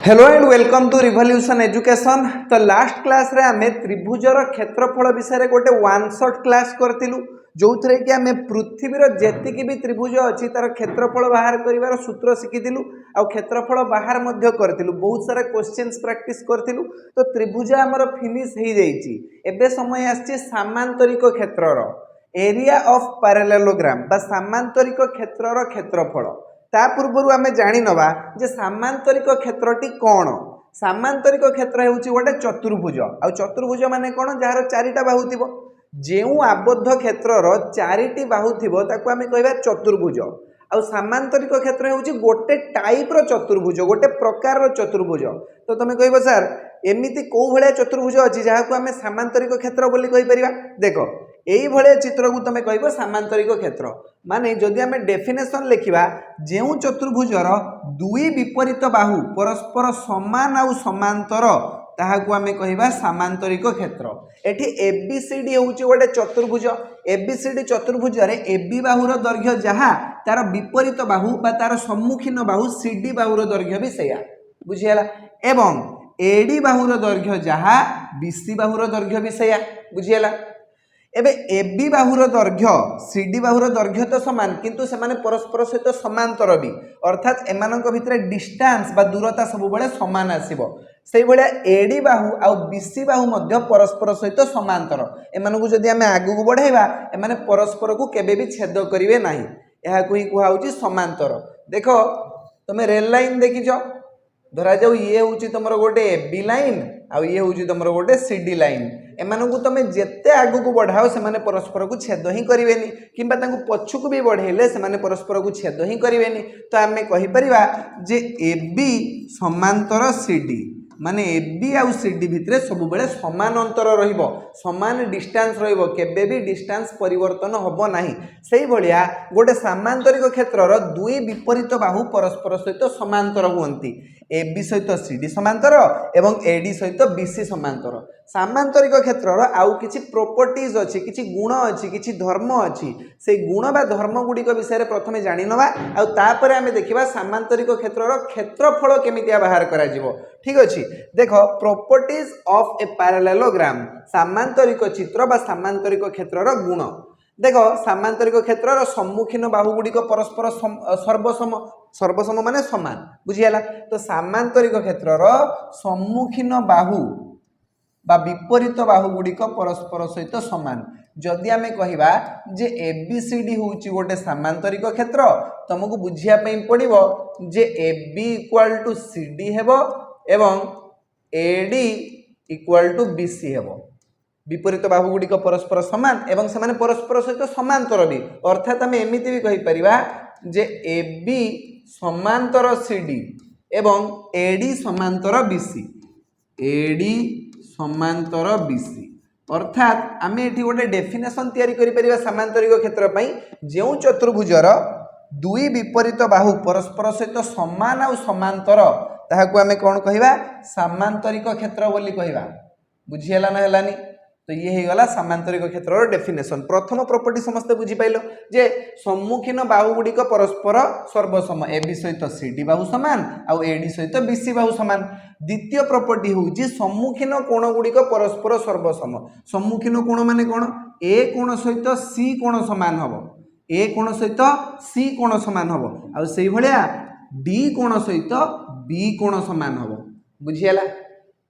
Hello and welcome to revolution education. तो last class रे आमे त्रिभुजर क्षेत्रफल विषय गोटे वन शॉट क्लास करथिलु जो थरे कि आमे पृथ्वीर जेतिकी भी त्रिभुज अछि तार क्षेत्रफल बाहर करिवार सूत्र शिखिथिलु आ क्षेत्रफल बाहर मध्य करथिलु बहुत सारा क्वेश्चंस प्रैक्टिस करथिलु। तो त्रिभुज हमर फिनिश हे जाईची। एबे समय आछि सामांतरिक क्षेत्रर एरिया ऑफ पैरेललोग्राम बा सामांतरिक क्षेत्रर क्षेत्रफल। ता पूर्व आमे जानि नबा जे सामांतरिक क्षेत्रटी कोन। सामांतरिक क्षेत्र हेउची गोटे चतुर्भुज आ चतुर्भुज माने कोन जहार चारिटा बाहु थिबो। जेउ आबद्ध क्षेत्रर चारिटी बाहु थिबो ताको आमे कहबा चतुर्भुज। आ सामांतरिक क्षेत्र हेउची गोटे टाइप रो चतुर्भुज गोटे प्रकार रो चतुर्भुज। तो तमे कहबो सर एमिति को भले चतुर्भुज अछि जहाको आमे सामांतरिक क्षेत्र बोली कहि परिबा। देखो एई भले चित्र को तमे कहबो सामांतरिक क्षेत्र माने जदि आमे डेफिनेशन लिखिबा जेउ चतुर्भुजर दुई विपरीत बाहु परस्पर समान आउ समांतर ताहाको आमे कहिबा सामांतरिक क्षेत्र। एठी एबीसीडी होउची गोटे चतुर्भुज। एबीसीडी चतुर्भुज रे एबी बाहुर दैर्घ्य जहा तार विपरीत बाहु बा तार सम्मुखीन बाहु सीडी बाहुर दैर्घ्य भी सेया बुझियाला। एवं एडी बाहुर दैर्घ्य जहा बीसी बाहुर दैर्घ्य भी सेया बुझियाला। एबे एबी बाहुर दैर्घ्य सीडी बाहुर दैर्घ्य तो समान किंतु सेमाने परस्पर सहित समांतर भी अर्थात एमानक भितरे डिस्टेंस बा दूरता सब बेले समान आसीबो। सेही भलिया एडी बाहु आ बीसी बाहु मध्य परस्पर सहित समांतर। एमानकु जदि आमे आगु को बढ़ाइबा एमाने परस्पर को केबे भी छेद करिवे नाही। एहा को ही कुहा होची समांतर। देखो तमे रेल लाइन देखिजो धरा जाऊ ये होची तमरो गोटे एबी लाइन आ ये होची तमरो गोटे सीडी लाइन। एमानकु तमे जेते आगु को बढ़ाओ से माने परस्पर को छेद ही करिवेनी किंबा तांकु पछुक भी बढ़ेले से माने परस्पर को छेद ही करिवेनी। तो आमे कहि परिबा जे एबी समांतर सीडी माने एबी आउ सीडी भितरे सब बेले समान अंतर रहिबो समान डिस्टेंस रहिबो केबे भी डिस्टेंस परिवर्तन होबो नाही। सेही भलिया गोटे सामांतरिक क्षेत्रर दुई विपरीत बाहु परस्पर सहित समांतर हुअंती। एबी सहित सीडी समांतर एवं एडी सहित बीसी समांतर। सामांतरिक क्षेत्रर आउ किछि प्रॉपर्टीज अछि किछि गुण अछि किछि धर्म अछि। से गुण बा धर्म गुडी को विषय रे प्रथमे जानि नबा आ तापरे आमे देखिबा सामांतरिक क्षेत्रर क्षेत्रफल केमितिया बाहर करा जिवो। ठीक अछि। देखो प्रॉपर्टीज ऑफ ए पैरेललोग्राम सामांतरिक चित्र बा सामांतरिक क्षेत्रर गुण। देखो सामांतरिक क्षेत्रर सम्मुखीन बाहु गुडी को परस्पर सर्वसम सर्वसम माने समान बुझियाला। तो सामांतरिक क्षेत्रर सम्मुखीन बाहु बा विपरीत बाहु गुडी को परस्पर सहित समान। जदि आमे कहिबा जे एबीसीडी होउची गोटे सामांतरिक क्षेत्र तुमको बुझिया पई पड़िबो जे एबी इक्वल टू सीडी हेबो एवं एडी इक्वल टू बीसी हेबो। विपरीत बाहु गुडी को परस्पर समान एवं से परस्पर सहित समांतर भी अर्थात आम एमती भी कहीपर जे एबी समांतर सीडी एवं एडी समांतर बीसी एडी समांतर बीसी अर्थात आम ये गोटे डेफिनेशन तैयारी करिपरिबा सामांतरिक क्षेत्र पई जेउ चतुर्भुजर दुई विपरीत बाहु परस्पर सहित समान आउ समांतर ताहाकु आमे कोन कहिबा सामांतरिक क्षेत्र बोली कहिबा बुझियला ना हेलानी। तो ये हे गला सामांतरिक क्षेत्रर डेफिनेशन। प्रथम प्रॉपर्टी समस्त बुझी पाइलो जे सम्मुखीन बाहु गुडी को परस्पर सर्वसम एबी सहित सीडी बाहु समान आउ एडी सहित बीसी बाहु समान। द्वितीय प्रॉपर्टी होउची सम्मुखीन कोण गुडी को परस्पर सर्वसम। सम्मुखीन कोण माने कोण ए कोण सहित सी कोण समान हबो ए कोण सहित सी कोण समान हबो आउ सेही भलिया डी कोण सहित बी कोण समान हबो बुझियला।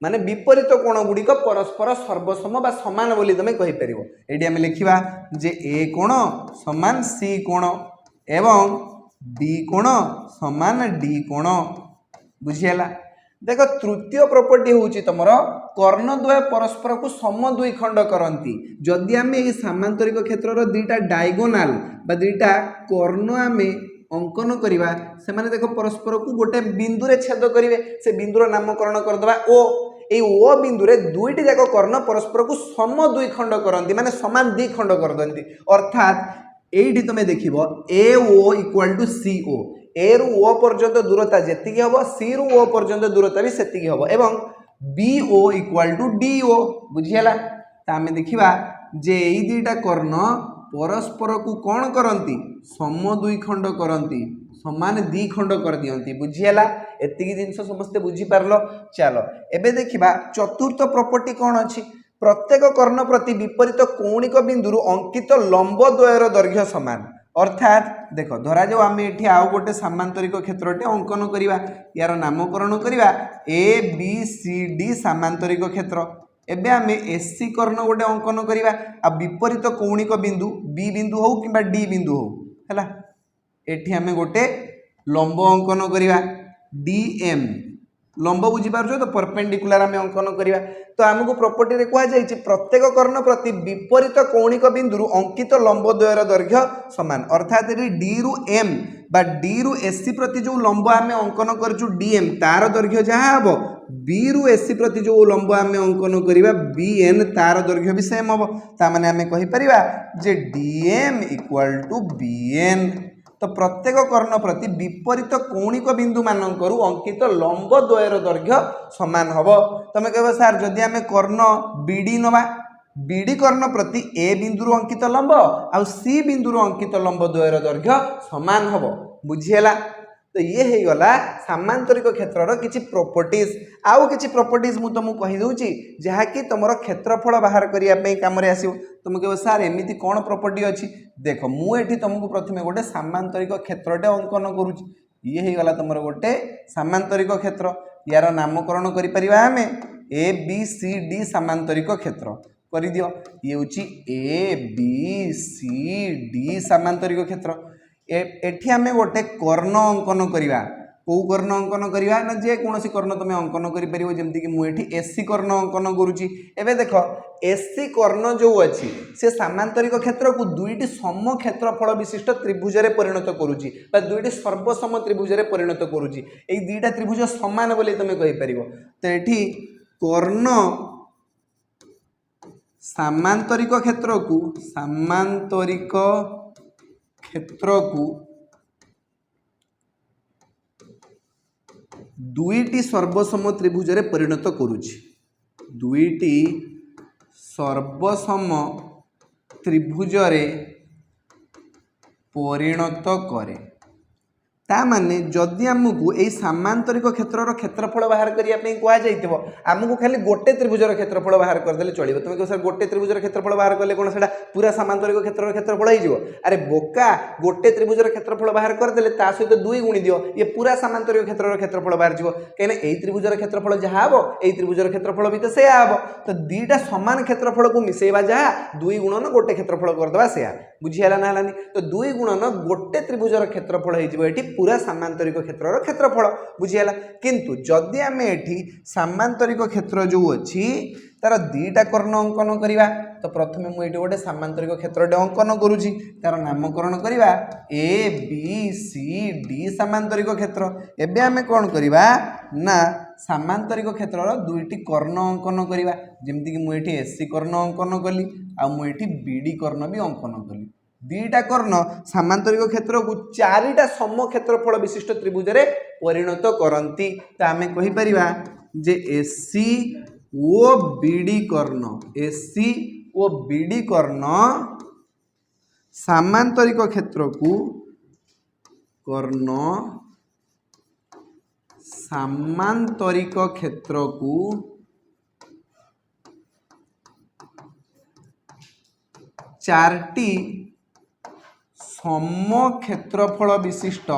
माने विपरीत कोण गुडी को परस्पर सर्वसम बा समान बोली तमे कहि परिबो। एडी हम लिखिबा जे ए कोण समान सी कोण एवं बी कोण समान डी कोण बुझियला। देखो तृतीय प्रॉपर्टी होउची तमरो कर्णद्वय परस्पर को समद्विखंड करंती। जदि आमे ए सामांतरिक क्षेत्रर दुईटा डायगोनाल बा दुईटा कर्ण आमे अंकन करिबा से माने देखो परस्पर को गोटे बिंदु रे छेद करिवे से बिंदुर नामकरण कर दबा ओ ए ओ बिंदु रे दुईटी जाक कर्ण परस्पर को समद्विखंड करंती माने समान द्विखंड कर दंती। अर्थात एठी तमे देखिबो ए ओ इक्वल टू सी ओ ए रु ओ पर्यंत दूरता जेतिकी हबो सी रु ओ पर्यंत दूरता भी सेतिकी हबो एवं B O equal to D O बुझियला। ता हमें देखिबा जे एई दुईटा कर्ण परस्पर को कौन करती समद्विखंड करती समान दी खंड कर दियंती बुझीला एतिकी जिंस समस्ते बुझी पारलो। चलो एबे देखिबा चतुर्थ प्रॉपर्टी कौन अछि प्रत्येक कर्ण प्रति विपरीत कौणिक बिंदु अंकित लंब द्वयर दैर्घ्य समान अर्थात देख धरा जाऊ आम ये आउ गोटे सामांतरिक क्षेत्रटे अंकन करवा यार नामकरण करवा ए बी सी डी सामांतरिक क्षेत्र एबे आम एसी कर्ण गोटे अंकन करवा आ विपरीत कौणिक बिंदु बी बिंदु हो कि डी बिंदु हो है एठी आम गोटे लंब अंकन करवा डीएम लंब बुझीपार तो परपेंडिकुलर आम अंकन करवा तो आमको प्रॉपर्टी रे कहा जाय प्रत्येक कर्ण प्रति विपरीत कौणिक बिंदु अंकित लंब द्वयर दैर्घ्य समान अर्थात डी रु एम बा डी रु एसी प्रति जो लंब आम अंकन करछु डीएम तार दैर्घ्य जहाँ हम बी रु एसी प्रति जो लंब आम अंकन करवा बीएन तार दैर्घ्य भी सेम हम ताने आम कहीपर जे डीएम इक्वल टू बीएन तो प्रत्येक कर्ण प्रति विपरीत कौणिक बिंदु मानकर अंकित लंब द्वयर दैर्घ्य समान हम तुम कह सार जदि आम कर्ण बीडी नवा बीडी कर्ण प्रति ए बिंदु अंकित लंब आ सी बिंदु अंकित लंब द्वयर दैर्घ्य समान हम बुझीला। तो ये हो गला सामांतरिक क्षेत्रर किछि प्रॉपर्टीज आउ किछि प्रॉपर्टीज मु तुमको कहि दउची जहाँकि तुमर क्षेत्रफल बाहर करिया पे काम रे आसीव तुम कह सार एमिति कौन प्रॉपर्टी अच्छी देख मुझे तुमको प्रथमे गोटे सामांतरिक क्षेत्रटे अंकन करुच्ची ये हो गला तुमर गोटे सामांतरिक क्षेत्र यार नामकरण करिपरिबा आमे ए बी सी डी सामांतरिक क्षेत्र कर दियो ये हूँ ए बी सी डी सामांतरिक क्षेत्र एठी आमे गोटे कर्ण अंकन करिवा को कर्ण अंकन करिवा ना जे कोनोसी कर्ण तुम अंकन करि परिबो जेमति कि मु एठी एसी कर्ण अंकन करूची एबे देखो एसी कर्ण जो अछि से सामांतरिक क्षेत्र को दुईटी सम क्षेत्रफल विशिष्ट त्रिभुज रे परिणत करूची बा दुईटी सर्वसम त्रिभुज रे परिणत करूची एई दुईटा त्रिभुज समान बोली तुम कहि परिबो तो एठी कर्ण सामांतरिक क्षेत्र को दुईटी सर्वसम त्रिभुज रे परिणत करूची दुईटी सर्वसम त्रिभुज रे परिणत करे ता माने जदि आमको यही सामांतरिक क्षेत्रर क्षेत्रफल बाहर करने कहुई आमको खाली गोटे त्रिभुजर क्षेत्रफल बाहर करदे चलो तुम कह सर गोटे त्रिभुजर क्षेत्रफल बाहर कले कौन से पूरा सामांतरिक क्षेत्रर क्षेत्रफल हो अरे बोका गोटे त्रिभुजर क्षेत्रफल बाहर करदे ता सहित दुई गुणी दियो ये पूरा सामांतरिक क्षेत्रर क्षेत्रफल बाहर जाव कहीं यही त्रिभुजर क्षेत्रफल जहाँ हम यही त्रिभुजर क्षेत्रफल भी तो से हम तो दुईटा सामान क्षेत्रफल को मिसेवा जहाँ दुई गुणन गोटे क्षेत्रफल करदे से बुझीला ना हलानी तो दुई गुणन गोटे त्रिभुजर क्षेत्रफल हो पूरा सामांतरिक क्षेत्रर क्षेत्रफल बुझीला किंतु जदि आम एठी सामांतरिक क्षेत्र जो अच्छी तार दीटा कर्ण अंकन करवा तो प्रथमे मुझे गोटे सामांतरिक क्षेत्रटे अंकन करुच्ची तार नामकरण करवा ए बी सी डी सामांतरिक क्षेत्र एबे आमे कौन करवा ना सामांतरिक क्षेत्रर दुईटी कर्ण अंकन करवा जमती कि मुझे एसी कर्ण अंकन कली आ मुझे बीडी कर्ण भी अंकन कली दीटा कर्ण सामांतरिक क्षेत्र को चारिटा सम क्षेत्रफल विशिष्ट त्रिभुज रे परिणत करती तो आम कहीपर जे एसी ओ बीडी कर्ण एसी ओ बीडी कर्ण सामांतरिक क्षेत्र को कर्ण सामांतरिक क्षेत्र को चारटी सम क्षेत्रफल विशिष्ट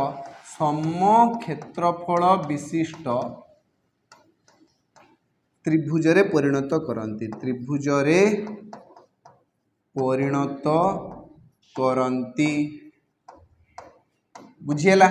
त्रिभुज रे परिणत करती त्रिभुज रे परिणत करती बुझीला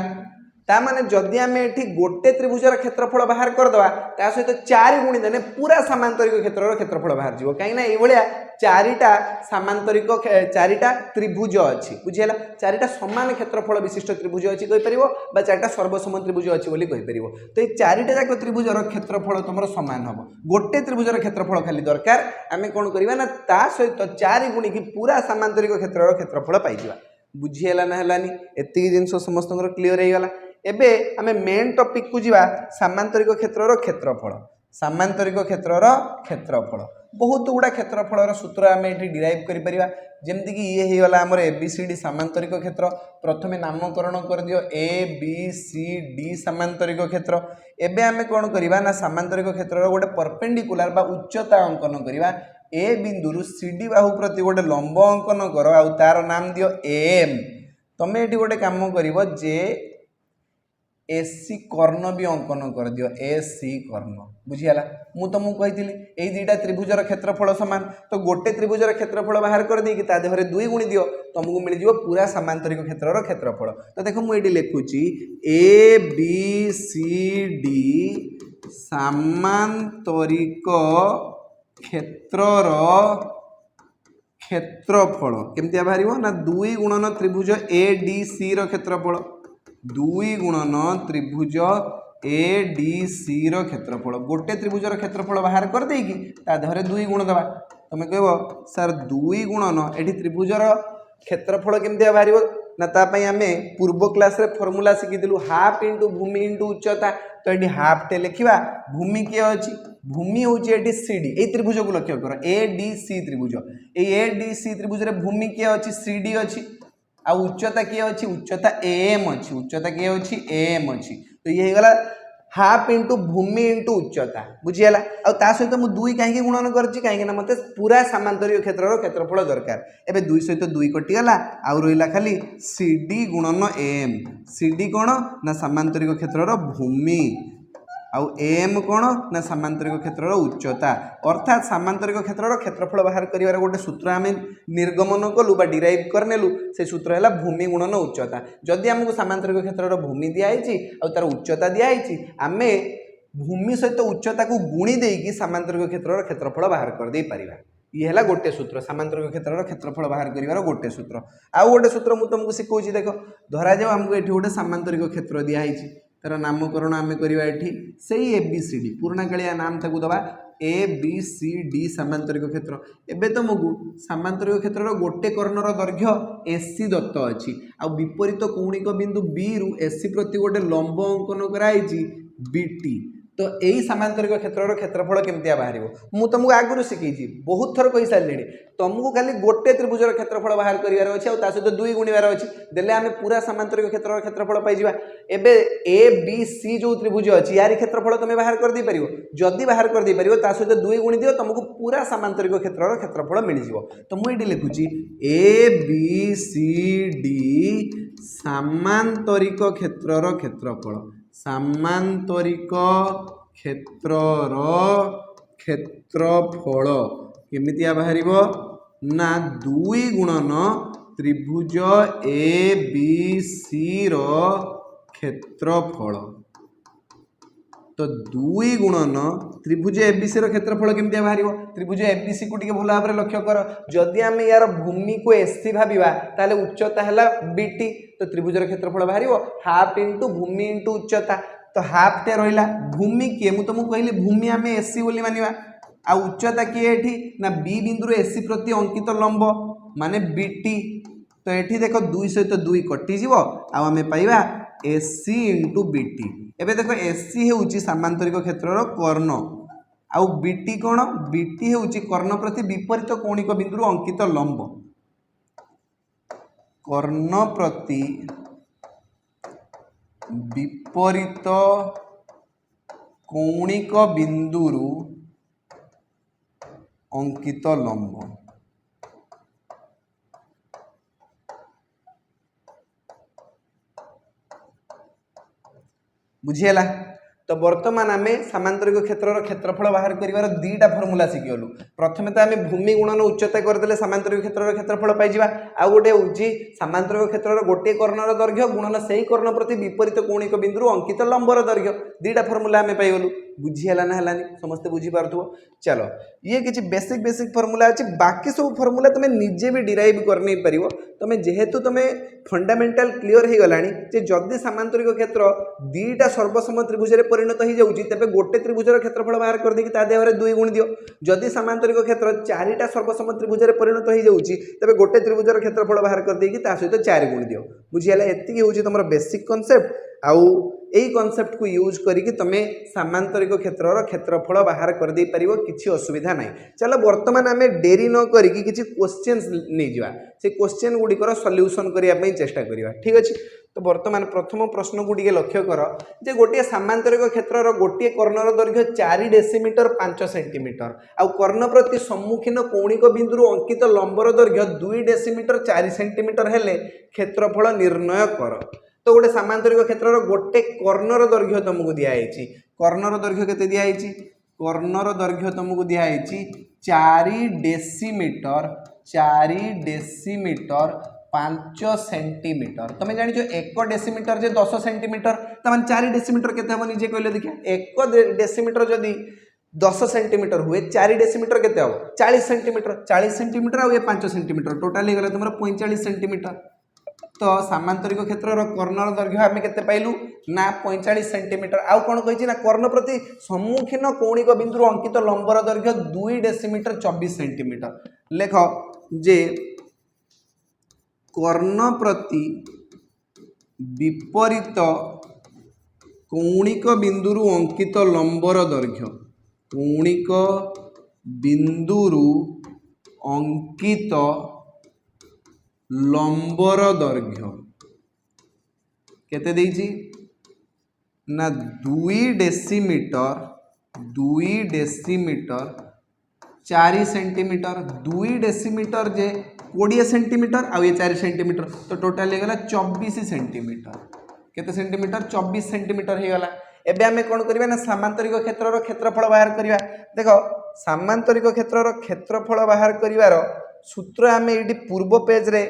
तामाने जदि आम एठी गोटे त्रिभुजर क्षेत्रफल बाहर करदवा ता सहित चारि गुणी देने पूरा सामांतरिक क्षेत्रर क्षेत्रफल बाहर जीवो कहीं ना एभलिया चारिटा सामांतरिक चारिटा त्रिभुज अच्छी बुझीला चारिटा समान क्षेत्रफल विशिष्ट त्रिभुज अच्छी कहीपर बा चारिटा सर्वसम त्रिभुज अच्छी बोली कहीपर तो ये चारिटा जाक त्रिभुजर क्षेत्रफल तुम समान हम गोटे त्रिभुजर क्षेत्रफल खाली दरकार आम कौन करवा ना ता सहित चारि गुणी की पूरा सामांतरिक क्षेत्रर क्षेत्रफल पाइबा बुझीला ना हलानी एतिकी जिनस समस्त क्लीयर हो गला एबे आमे मेन टॉपिक को जीवा सामांतरिक क्षेत्रर क्षेत्रफल सामांतरिक क्षेत्रर क्षेत्रफल बहुत गुड़ा क्षेत्रफल सूत्र आम ये डिराइव करिपरिबा जेमती कि ये होगला आमर ABCD सामांतरिक क्षेत्र प्रथमे नामकरण कर दियो ABCD सामांतरिक क्षेत्र एबे आमे कोन करिबा ना सामांतरिक क्षेत्रर गोटे परपेंडिकुलर बा उच्चता अंकन करिबा ए बिंदु CD बाहु प्रति गोटे लंब अंकन कर आ तार नाम दियो AM तमे एटी गोटे काम करिवो जे AC कर्ण भी अंकन कर दियो AC कर्ण बुझीगला मु तुमको कही यही दुईटा त्रिभुजर क्षेत्रफल सामान तो गोटे त्रिभुजर क्षेत्रफल बाहर कर दी ता देहरे 2 गुणी दियो तुमको मिल जिवो पूरा सामांतरिक क्षेत्रर क्षेत्रफल तो देखो मु एटी लिखुची ABCD सामांतरिक क्षेत्रर क्षेत्रफल केमती बाहर ना 2 गुणन त्रिभुज ADC रो क्षेत्रफल 2 गुणन त्रिभुज ADC रो क्षेत्रफल गोटे त्रिभुजर क्षेत्रफल बाहर कर देकी ता देहरे 2 गुण दबा तुम कहबो सर 2 गुणन एठी त्रिभुजर क्षेत्रफल केमती बाहर ना तापाई आमे पूर्व क्लास रे फॉर्मूला शिखिलु हाफ इंटू भूमि इंटू उच्चता तो ये हाफ टे लिखा भूमि किए अच्छी भूमि हूँ ये CD ये त्रिभुज को लक्ष्य कर ADC त्रिभुज ये ADC त्रिभुज रे भूमि किए अच्छी CD अच्छी आ उच्चता किए अच्छी उच्चता AM अच्छी उच्चता किए अच्छी AM अच्छी तो ये गला हाफ इंटू भूमि इंटू उच्चता बुझीगला आ सहित मुझे 2 कहीं गुणन करें मत पूरा सामांतरिक क्षेत्र क्षेत्रफल दरकार एबे 2 सहित 2 कटिगला आउ रहा खाली CD गुणन AM CD कौन ना सामांतरिक क्षेत्र भूमि आउ AM कौन ना सामांतरिक क्षेत्र उच्चता अर्थात सामांतरिक क्षेत्र क्षेत्रफल बाहर कर गोटे सूत्र आम निर्गमन कलु बा डिराइव करनेलु से सूत्र है भूमि गुणन उच्चता जदि आमको सामांतरिक क्षेत्र भूमि दिखाई तार उच्चता दिखाई आम भूमि सहित उच्चता को गुणी देकी सामांतरिक क्षेत्र क्षेत्रफल बाहर कर दे पारिबा ये है गोटे सूत्र सामांतरिक क्षेत्र क्षेत्रफल बाहर कर गोटे सूत्र आउ गोटे सूत्र मुझे तुमको शिखौची देख धरा जाओ आमको ये गोटे सामांतरिक क्षेत्र दिखाई तार नामकरण आम करवा से ABCD पुराणा कालिया नाम ताकू दबा ABCD सामांतरिक क्षेत्र एवं तुमको सामांतरिक क्षेत्र गोटे कर्णर दैर्घ्य AC दत्त अच्छी आ विपरीत कौणिक बिंदु B रु AC प्रति गोटे लंब अंकन कराई BT तो यही सामांतरिक क्षेत्र क्षेत्रफल केमती बाहर मु तुमको आगुरी शिखी बहुत थर कही सारे तुमको खाली गोटे त्रिभुजर क्षेत्रफल बाहर करार अच्छे और सहित 2 गुणवार अच्छी देले आम पूरा सामांतरिक क्षेत्र क्षेत्रफल पाइबा एबे ABC जो त्रिभुज अच्छी यार क्षेत्रफल तुम बाहर कर दे पारिबो जदि बाहर कर दे पारिबो ता सहित 2 गुणी दियो तुमको पूरा सामांतरिक क्षेत्र क्षेत्रफल मिल जिवो तो मुझे लिखुची ABCD सामांतरिक क्षेत्रर क्षेत्रफल सामांतरिक क्षेत्रर क्षेत्रफल केमितिया बाहरिबो ना 2 गुणन त्रिभुज ABC रो क्षेत्रफल तो 2 गुणन त्रिभुज ABC रो क्षेत्रफल केमितिया बाहरिबो त्रिभुज ABC को टिके भल भाव लक्ष्य कर जदि आम यार भूमि को AC भाविबा ताले उच्चता है BT तो त्रिभुजर क्षेत्रफल बाहर हाफ इंटू भूमि इंटू उच्चता तो हाफ टे रहा भूमि किए मुझे तुमको कहली भूमि आम AC बोली मानिबा आ उच्चता किए एठी ना B बिंदु AC प्रति अंकित लंब माने BT तो ये देख 2 सहित 2 कटिज आम पाइबा AC इंटू BT एबे देख AC होउची सामांतरिक क्षेत्रर कर्ण आउ BT कौन BT होउची कर्ण प्रति विपरीत कौणिक बिंदु अंकित लंब कर्ण प्रति विपरीत कौणिक बिंदुरु अंकित लंब बुझीगला तो बर्तमान आम सामांतरिक क्षेत्र क्षेत्रफल बाहर कर दीटा फर्मूला शिखिगलु प्रथम तो आम भूमि गुणन उच्चता करदे सामांतरिक क्षेत्र क्षेत्रफल पाइबा आ गोटे हूँ सामांतरिक क्षेत्र गोटे कर्णर दैर्घ्य गुणन से ही कर्ण प्रति विपरीत कौणिक बिंदु अंकित लंबर दैर्घ्य दीटा फर्मूला आम पाइगलु बुझीगला ना है समस्ते बुझीपार चलो ये किसी बेसिक बेसिक फर्मूला अच्छी बाकी सब फर्मूला तुम निजे भी डिराइव कर नहीं पार तुम जेहेतु तुम फंडामेंटाल क्लीयर हो गलानी जदि सामांतरिक क्षेत्र दीटा सर्वसम त्रिभुज परिणत हो जाऊँगी तेज गोटे त्रिभुजर क्षेत्रफल बाहर कर देकी ता देहरे 2 गुण दियो जदि सामांतरिक क्षेत्र 4टा सर्वसम त्रिभुज परिणत हो जाऊँगी तेज गोटे त्रिभुजर क्षेत्रफल बाहर कर देकी ता सहित 4 गुण दियो बुझीगला एतिकी होउची तुमर बेसिक कॉन्सेप्ट आउ यही कॉन्सेप्ट को यूज करके तुम सामांतरिक क्षेत्र क्षेत्रफल बाहर कर दे पारिबो किछि असुविधा नहीं। चलो वर्तमान आम डेरी न करिकी किछि क्वेश्चंस नहीं जा से क्वेश्चन गुड़िकर सॉल्यूशन करने चेष्टा करवा ठीक अच्छे। तो वर्तमान प्रथम प्रश्न को लक्ष्य कर जे गोटे सामांतरिक क्षेत्र गोटे कर्णर दैर्घ्य 4 डेसीमीटर 5 सेंटीमीटर आउ कर्ण प्रति सम्मुखीन कौणिक बिंदु अंकित लंबर दैर्घ्य 2 डेसीमीटर 4 सेंटीमीटर हेले क्षेत्रफल निर्णय कर। तो गोटे सामांतरिक क्षेत्र गोटे कर्णर दैर्घ्य तुमको दिखाई कर्णर दैर्घ्य केते दिखाई कर्णर दैर्घ्य तुमको दिखाई 4 डेसीमीटर 5 सेंटीमीटर तुम जान 1 डेसीमीटर जे 10 सेंटीमीटर तमाम 4 डेसीमीटर केते हम निजे कहले देखिए 1 डेसीमीटर जदि 10 सेंटीमीटर हुए 4 डेसीमीटर केते हम 40 सेंटीमीटर आ 5 सेंटीमीटर टोटाल हो गला तुम 45 सेंटीमीटर। तो सामांतरिक क्षेत्र कर्णर दैर्घ्य आम केते पाइलु ना 45 सेंटीमीटर आउ कौन कही ना कर्ण प्रति सम्मुखीन कौणिक बिंदु अंकित लंबर दैर्घ्य 2 डेसीमीटर 24 सेंटीमीटर लेख जे कर्ण प्रति विपरीत कौणिक बिंदु अंकित लंबर दैर्घ्य कौणिक बिंदु अंकित लंबर दैर्घ्य केते देइछि ना 2 डेसीमीटर 4 सेंटीमीटर 2 डेसीमीटर जे 20 सेंटीमीटर आ ये 4 सेंटीमीटर तो टोटाल हो गला 24 सेंटीमीटर केते सेंटीमीटर 24 सेंटीमीटर हो गला। एबे आमे कोन करबा ना सामांतरिक क्षेत्र क्षेत्रफल बाहर करबा। देखो सामांतरिक क्षेत्र क्षेत्रफल बाहर करिवार सूत्र आमे एडी पूर्व पेज रे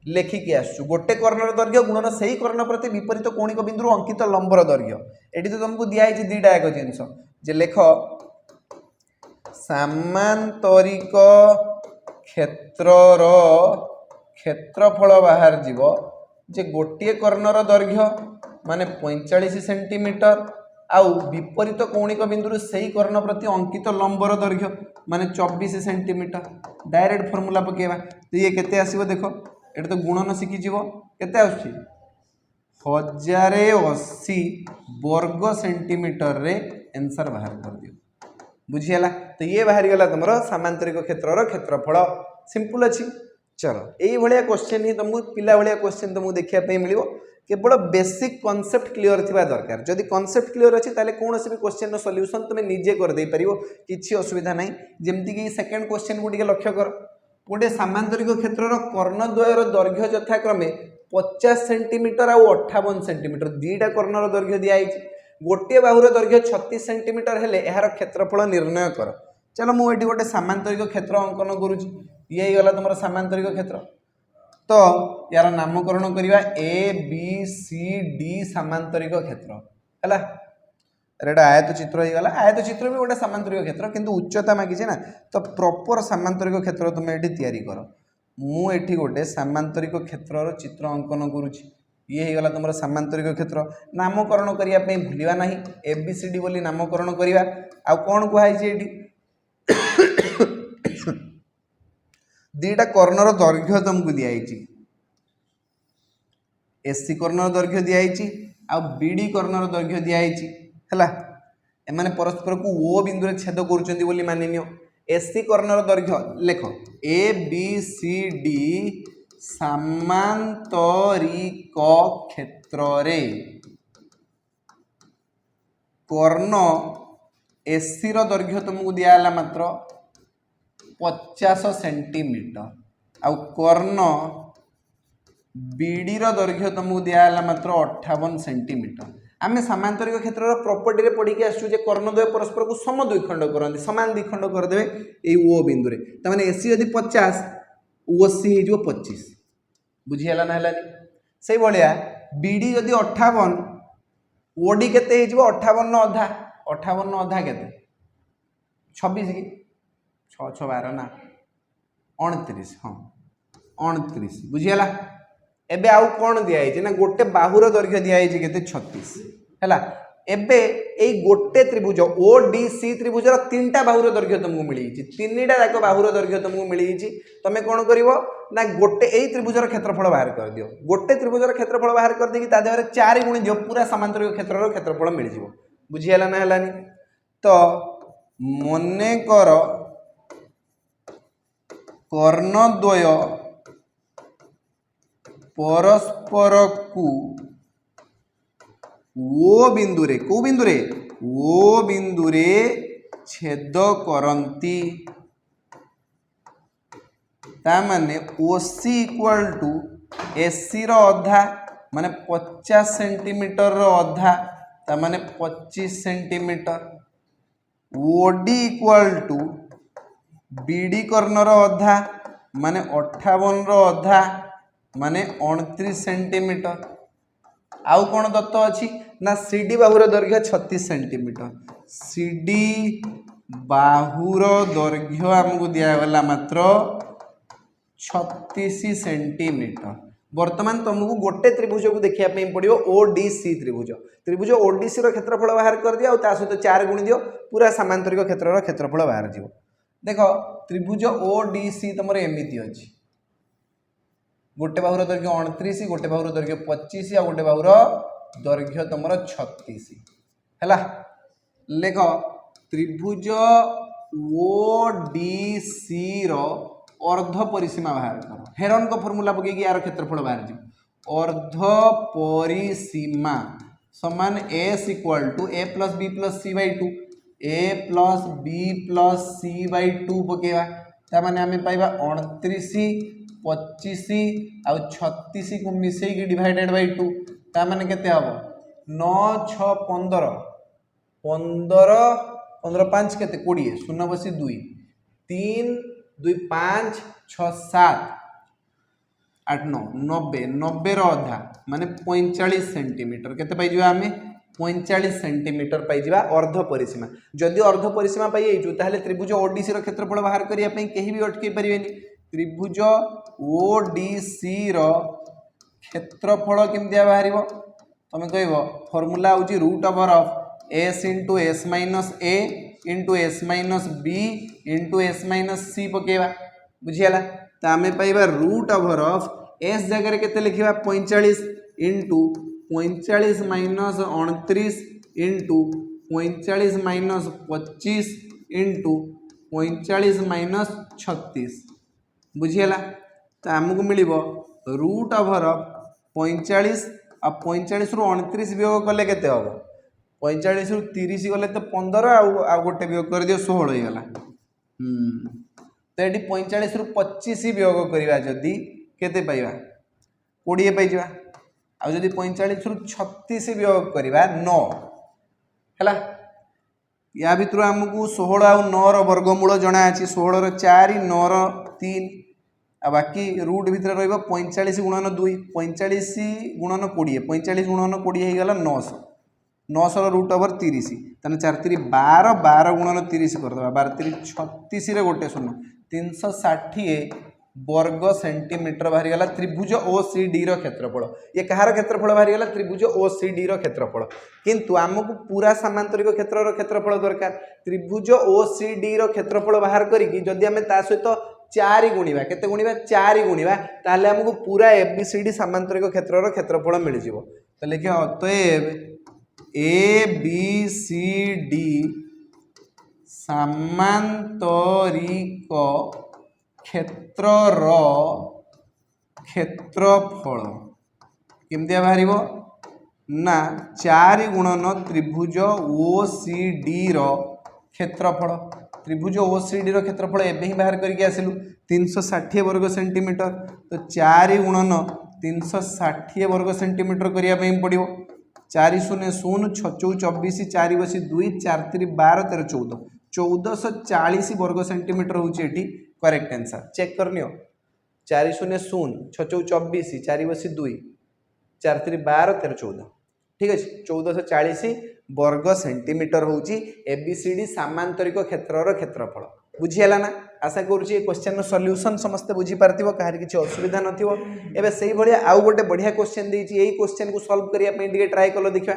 लेखिकी आसु गोटे कर्णर दैर्घ्य गुणन सही कर्ण प्रति विपरीत कौणिक बिंदु अंकित लंबर दैर्घ्य एटी तो तुमको दिखाई दीटा एक जिनस जे लेख सामांतरिक क्षेत्रर क्षेत्रफल बाहर जीव जे गोटे कर्णर दैर्घ्य माने 45 सेंटीमीटर आउ विपरीत कौणिक बिंदु सही कर्ण प्रति अंकित लंबर दैर्घ्य माने 24 सेंटीमीटर डायरेक्ट फॉर्मूला पकेबा। तो ये केते आसीबो देखो एटा तो गुणन शिखि जीवो केते आउछि 1080 वर्ग सेंटीमीटर रे आंसर बाहर कर दियो बुझियला। तो ये बाहर गला तुमरो सामांतरिक क्षेत्रर क्षेत्रफल सिंपल अछि। चलो यही भाया क्वेश्चन ही तुमको पिला भाया क्वेश्चन तुमको देखा मिलो केवल बेसिक कॉन्सेप्ट क्लियर थिबा दरकार जदि कॉन्सेप्ट क्लियर अच्छी ताले कौन भी क्वेश्चन सॉल्यूशन तुम निजे कर दे परिवो किछि असुविधा नहीं। जेमती कि सेकंड क्वेश्चन को टिके लक्ष्य कर गोटे सामांतरिक क्षेत्रर कर्णद्वयर दैर्घ्य यथाक्रमे 50 सेंटीमीटर आ 58 सेंटीमीटर दुईटा कर्णर दैर्घ्य दिखाई गोटे बाहुर दैर्घ्य 36 सेंटीमीटर हेले यार क्षेत्रफल निर्णय कर। चलो मुझे गोटे सामांतरिक क्षेत्र अंकन करुँच ये गला तुम सामांतरिक क्षेत्र। तो यार नामकरण करवा ए बी सी डी सामांतरिक क्षेत्र है रेटा आयत चित्र हो गला। आयत चित्र भी गोटे सामांतरिक क्षेत्र किंतु उच्चता मागिचे ना तो प्रॉपर सामांतरिक क्षेत्र तुम ये तैयारी कर। मुझे गोटे सामांतरिक क्षेत्र चित्र अंकन करुँच ये गला तुम सामांतरिक क्षेत्र नामकरण करने भूलवा ना ए बी सी डी बोली नामकरण करवा। आ कौन कहुई दीटा कर्णर दैर्घ्य तुमको दिखाई एसी कर्णर दैर्घ्य दिखाई आ बीडी कर्णर दैर्घ्य दिखाई है एमाने परस्पर को ओ बिंदु रे छेद करुचंदी बोली मानि नियो। एसी कर्णर दैर्घ्य लेख ए बी सी डी सामांतरिक क्षेत्र रे कर्ण एसी रो दैर्घ्य तुमको दियाला मात्र 50 सेंटीमीटर आउ कर्ण बीडी रो दैर्घ्य तुमको दियाला मात्र 58 सेंटीमीटर। आम सामांतरिक क्षेत्र प्रॉपर्टी रे पढ़ी के आसु जे कर्णद्वय परस्पर को सम द्विखंड करते सामान द्विखंड करदे ये ओ बिंदु रे तमाने एसी यदि 50 ओसी हो 25 बुझीगला ना हलानी से भाया बीडी यदि 58 ओडी केते हो 58 अधा 58 अधा केते 26 की 6 6 12 ना 29 हाँ 29 बुझीगला। एबे आउ कौन दिखाई ना गोटे बाहुर दैर्घ्य दिखाई के 36 है एबे एई गोटे त्रिभुज ओडीसी त्रिभुजर तीनटा बाहुर दैर्घ्य तुमको मिली तीनटा जाक बाहुर दैर्घ्य तुमको मिली तुम कौन कर ना गोटे एई त्रिभुजर क्षेत्रफल बाहर कर दियो गोटे त्रिभुजर क्षेत्रफल बाहर कर देकी ता देहरे 4 गुणी दियो पूरा समांतरिक क्षेत्रर क्षेत्रफल मिल जिवो बुझियाला ना हलानी तो मने कर कर्णद्वय परस्पर को ओ बिंदुरे को बिंदुरे ओ बिंदुरे छेद करंती ता माने ओसी इक्वल टू एसी रो अधा माने 50 सेंटीमीटर रो अधा ता माने 25 centimetre OD equal to BD कर्ण रो अधा माने 58 रो अधा माने 29 सेंटीमीटर आउ कौन दत्त अच्छी ना सीडी बाहुर दैर्घ्य 36 सेंटीमीटर सीडी बाहुर दैर्घ्य आमको दिगला मात्र 36 सेंटीमीटर वर्तमान तुमको गोटे त्रिभुज को देखा पड़ो ओडीसी त्रिभुज त्रिभुज ओडीसी क्षेत्रफल बाहर कर दिया और सहित 4 गुणी दियो पूरा सामांतरिक क्षेत्र क्षेत्रफल बाहर जीव देख त्रिभुज ओडीसी तुम एमती अच्छी गोटे बाहुर दैर्घ्य 29 गोटे बाहुर दैर्घ्य 25 आ गोटे बाहुर दैर्घ्य तुम 36 है लेख त्रिभुज ओडीसी अर्ध परिसीमा बाहर कर हेरन को फॉर्मूला पकई यार क्षेत्रफल बाहर जीव अर्ध परिसीमा समान S equal to A plus B plus C by two A plus B plus C by two पकेवा ताने आम पाइबा 29 25 आउ 36 को मिसेकी डिवाइडेड बाई 2 ताने केते हबो 9 6 15 15 15 5 केते 20 शून्य बसी 2 3 2 5 6 7 8 9 90 90 रो अधा माने 45 सेंटीमीटर केते पाई जिवा आमे 45 सेंटीमीटर पाई जिवा अर्ध परिसीमा जदि अर्ध परिसीमा पाई जाइछु ताहले त्रिभुज ओडीसी रो क्षेत्रफल बाहर करिया पई केही भी अटके परिबेनी त्रिभुज ओडीसी रो क्षेत्रफल केमतिया बाहरिबो तमे कहबो फार्मूला होची root over of S into S minus A into S minus B into S minus C पकेवा बुझियाला तो आम पाइबा रूट ओवर ऑफ एस जगह केते लिखिबा 45 into 45 minus 29 into 45 minus 25 into 45 minus 36 बुझिएला तो आमको मिल रूट ओवर ऑफ 45 आ 45 रु 29 वियोग कले केते हम 45 रु 30 गले तो 15 आ गोटे वियोग कर दियो 16 होगला तो ये 45 रु 25 वियोग करवा जदि केते पाइबा 20 पाइबा आ जदि 45 रु 36 वियोग करवा 9 हैला या भितर आमको 16 आ 9 रो वर्गमूल जना अछि 16 रो 4 9 रो 3 आ बाकी रूट भितर रहिबो 45 गुणन 2 45 गुणन 20 45 गुणन 20 हे गला 900 900 रूट ओवर 30 तने 4 3 12 12 गुणन 30 कर दबा 12 3 36 रे गोटे शून्य 360 वर्ग सेंटीमीटर बाहरी गला त्रिभुज ओसीडी रो क्षेत्रफल ये कहार क्षेत्रफल बाहरी गला त्रिभुज ओसीडी रो क्षेत्रफल किंतु हमको पूरा सामांतरिक क्षेत्र रो क्षेत्रफल दरकार त्रिभुज ओसीडी रो क्षेत्रफल बाहर करी जदि हमें ता सहित 4 गुणिबा केते गुणिबा 4 गुणिबा ताले हमको पूरा एबीसीडी सामांतरिक क्षेत्र रो क्षेत्रफल मिल जिवो तो लिखियो अतएव ए बी सी डी सामांतरिक क्षेत्रर क्षेत्रफल केमतिया बाहरिबो ना 4 गुणन त्रिभुज ओसीडी रो क्षेत्रफल त्रिभुज ओसीडी रो क्षेत्रफल एबे ही बाहर करके आसिलु 360 वर्ग सेंटीमीटर तो 4 गुणन 360 वर्ग सेंटीमीटर करिया पे पड़िबो 4 शून्य 0 6 24 4 बसी 2 4 3 12 13 14 1440 वर्ग सेंटीमीटर होची एठी करेक्ट आंसर चेक करनियो 4 शून्य 0 6 24 4 बसी 2 4 3 12 13 14 ठीक अच्छे 1440 वर्ग सेंटीमीटर होची एबीसीडी सामांतरिक क्षेत्रर क्षेत्रफल बुझीला ना आशा करुँची क्वेश्चन सॉल्यूशन समस्ते बुझी पार्थिबो कहार किछि असुविधा नथिबो एबे सेही भलिया आउ गोटे बढ़िया क्वेश्चन देछि एही क्वेश्चन को सॉल्व करिया पे टिके ट्राई कलो देखिबा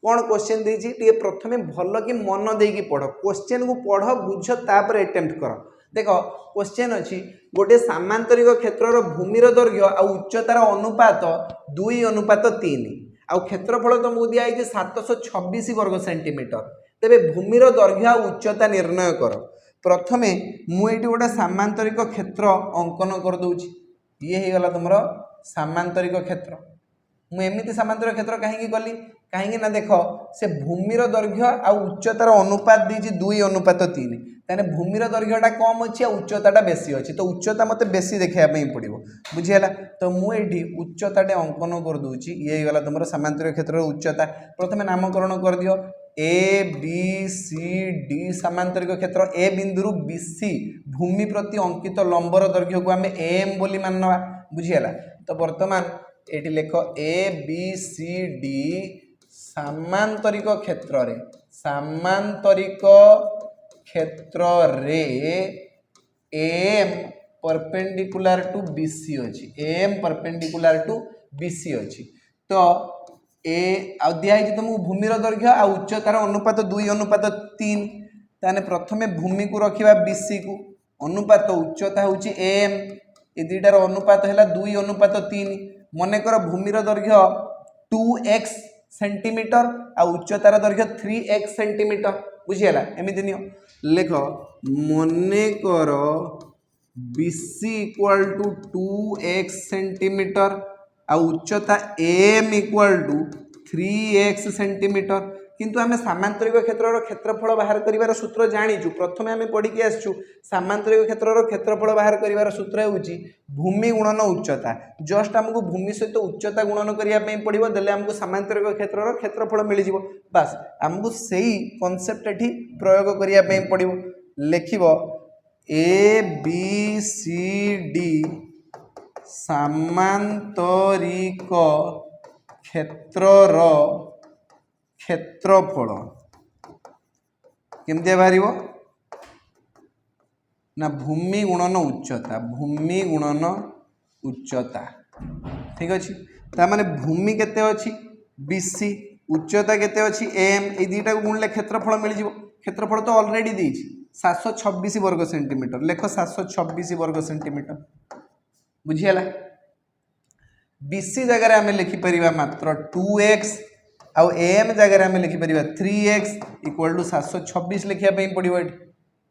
कौन क्वेश्चन देछि टे प्रथमे भल कि मन देकी पढ़ क्वेश्चन को पढ़ बुझ तापर अटेम्प्ट कर देख क्वेश्चन अच्छी गोटे सामांतरिक क्षेत्र भूमिर दैर्घ्य आ उच्चतार अनुपात 2:3 आ क्षेत्रफल तुमको दिखाई 726 वर्ग सेंटीमीटर तेरे भूमिर दैर्घ्य आ उच्चता निर्णय कर प्रथमे मुझे गोटे सामांतरिक क्षेत्र अंकन कर दूची ये हो गला तुम सामांतरिक क्षेत्र मुझे सामांतरिक क्षेत्र कहीं कली कहीं ना देख से भूमिर दैर्घ्य आ उच्चतार अनुपात दी 2:3 ताने भूमिर दैर्घ्यटा कम अच्छी उच्चताटा बेसी अच्छी तो उच्चता मत बेसी देखापी पड़ो बुझीगला तो मुझे उच्चताटे अंकन कर दूची ये गला तुम सामांतरिक क्षेत्र उच्चता प्रथम नामकरण कर दियो ए बी सी डी सामांतरिक क्षेत्र ए बिंदु बी सी भूमि प्रति अंकित लंबर दैर्घ्य को आम एम बोली मानवा बुझीगला तो बर्तमान ये लेख ए बी सी डी सामांतरिक क्षेत्र रे सामांतरिक क्षेत्र रे एम परपेंडिकुलर टू बीसी अच्छी एम परपेंडिकुलर टू बीसी अच्छी तो ए दिखाई तुमको भूमिर दैर्घ्य आ उच्चतार अनुपात 2:3 ताने प्रथमे भूमि को रखा बीसी को अनुपात उच्चता हूँ एम ये दुईटार अनुपात है 2:3 मनकर भूमिर दैर्घ्य 2x सेंटीमीटर आ उच्चतार दैर्घ्य 3x सेंटीमीटर बुझीगला एमती नियो लेख मनकर BC equal to 2x centimetre आ उच्चता M equal to 3x centimetre किंतु आम सामांतरिक क्षेत्र क्षेत्रफल बाहर कर सूत्र जानीचु प्रथम आम पढ़ी आसचु सामांतरिक क्षेत्र क्षेत्रफल बाहर कर सूत्र हूँ भूमि गुणन उच्चता जस्ट आमको भूमि सहित उच्चता गुणन करने पड़ो देले आमको सामांतरिक क्षेत्र क्षेत्रफल मिल जाव बास आमको से कनसेप्ट एटी प्रयोग करने पड़ो लिख ए बी सी डी सामांतरिक क्षेत्रर क्षेत्रफल केमती बाहर ना भूमि गुणन उच्चता ठीक अच्छे ताने भूमि केते अच्छी बीसी उच्चता केते अच्छी एम ये दुईटा गुणले क्षेत्रफल मिल जाव क्षेत्रफल तो ऑलरेडी देछि 726 वर्ग सेंटीमीटर लेख 726 वर्ग सेंटीमीटर बुझीगला बीसी जगह आम लिखिपर मात्र 2x आउ एम जगह आम लिखिपर 3x इक्वल टू 726 लिखापी पड़ो ये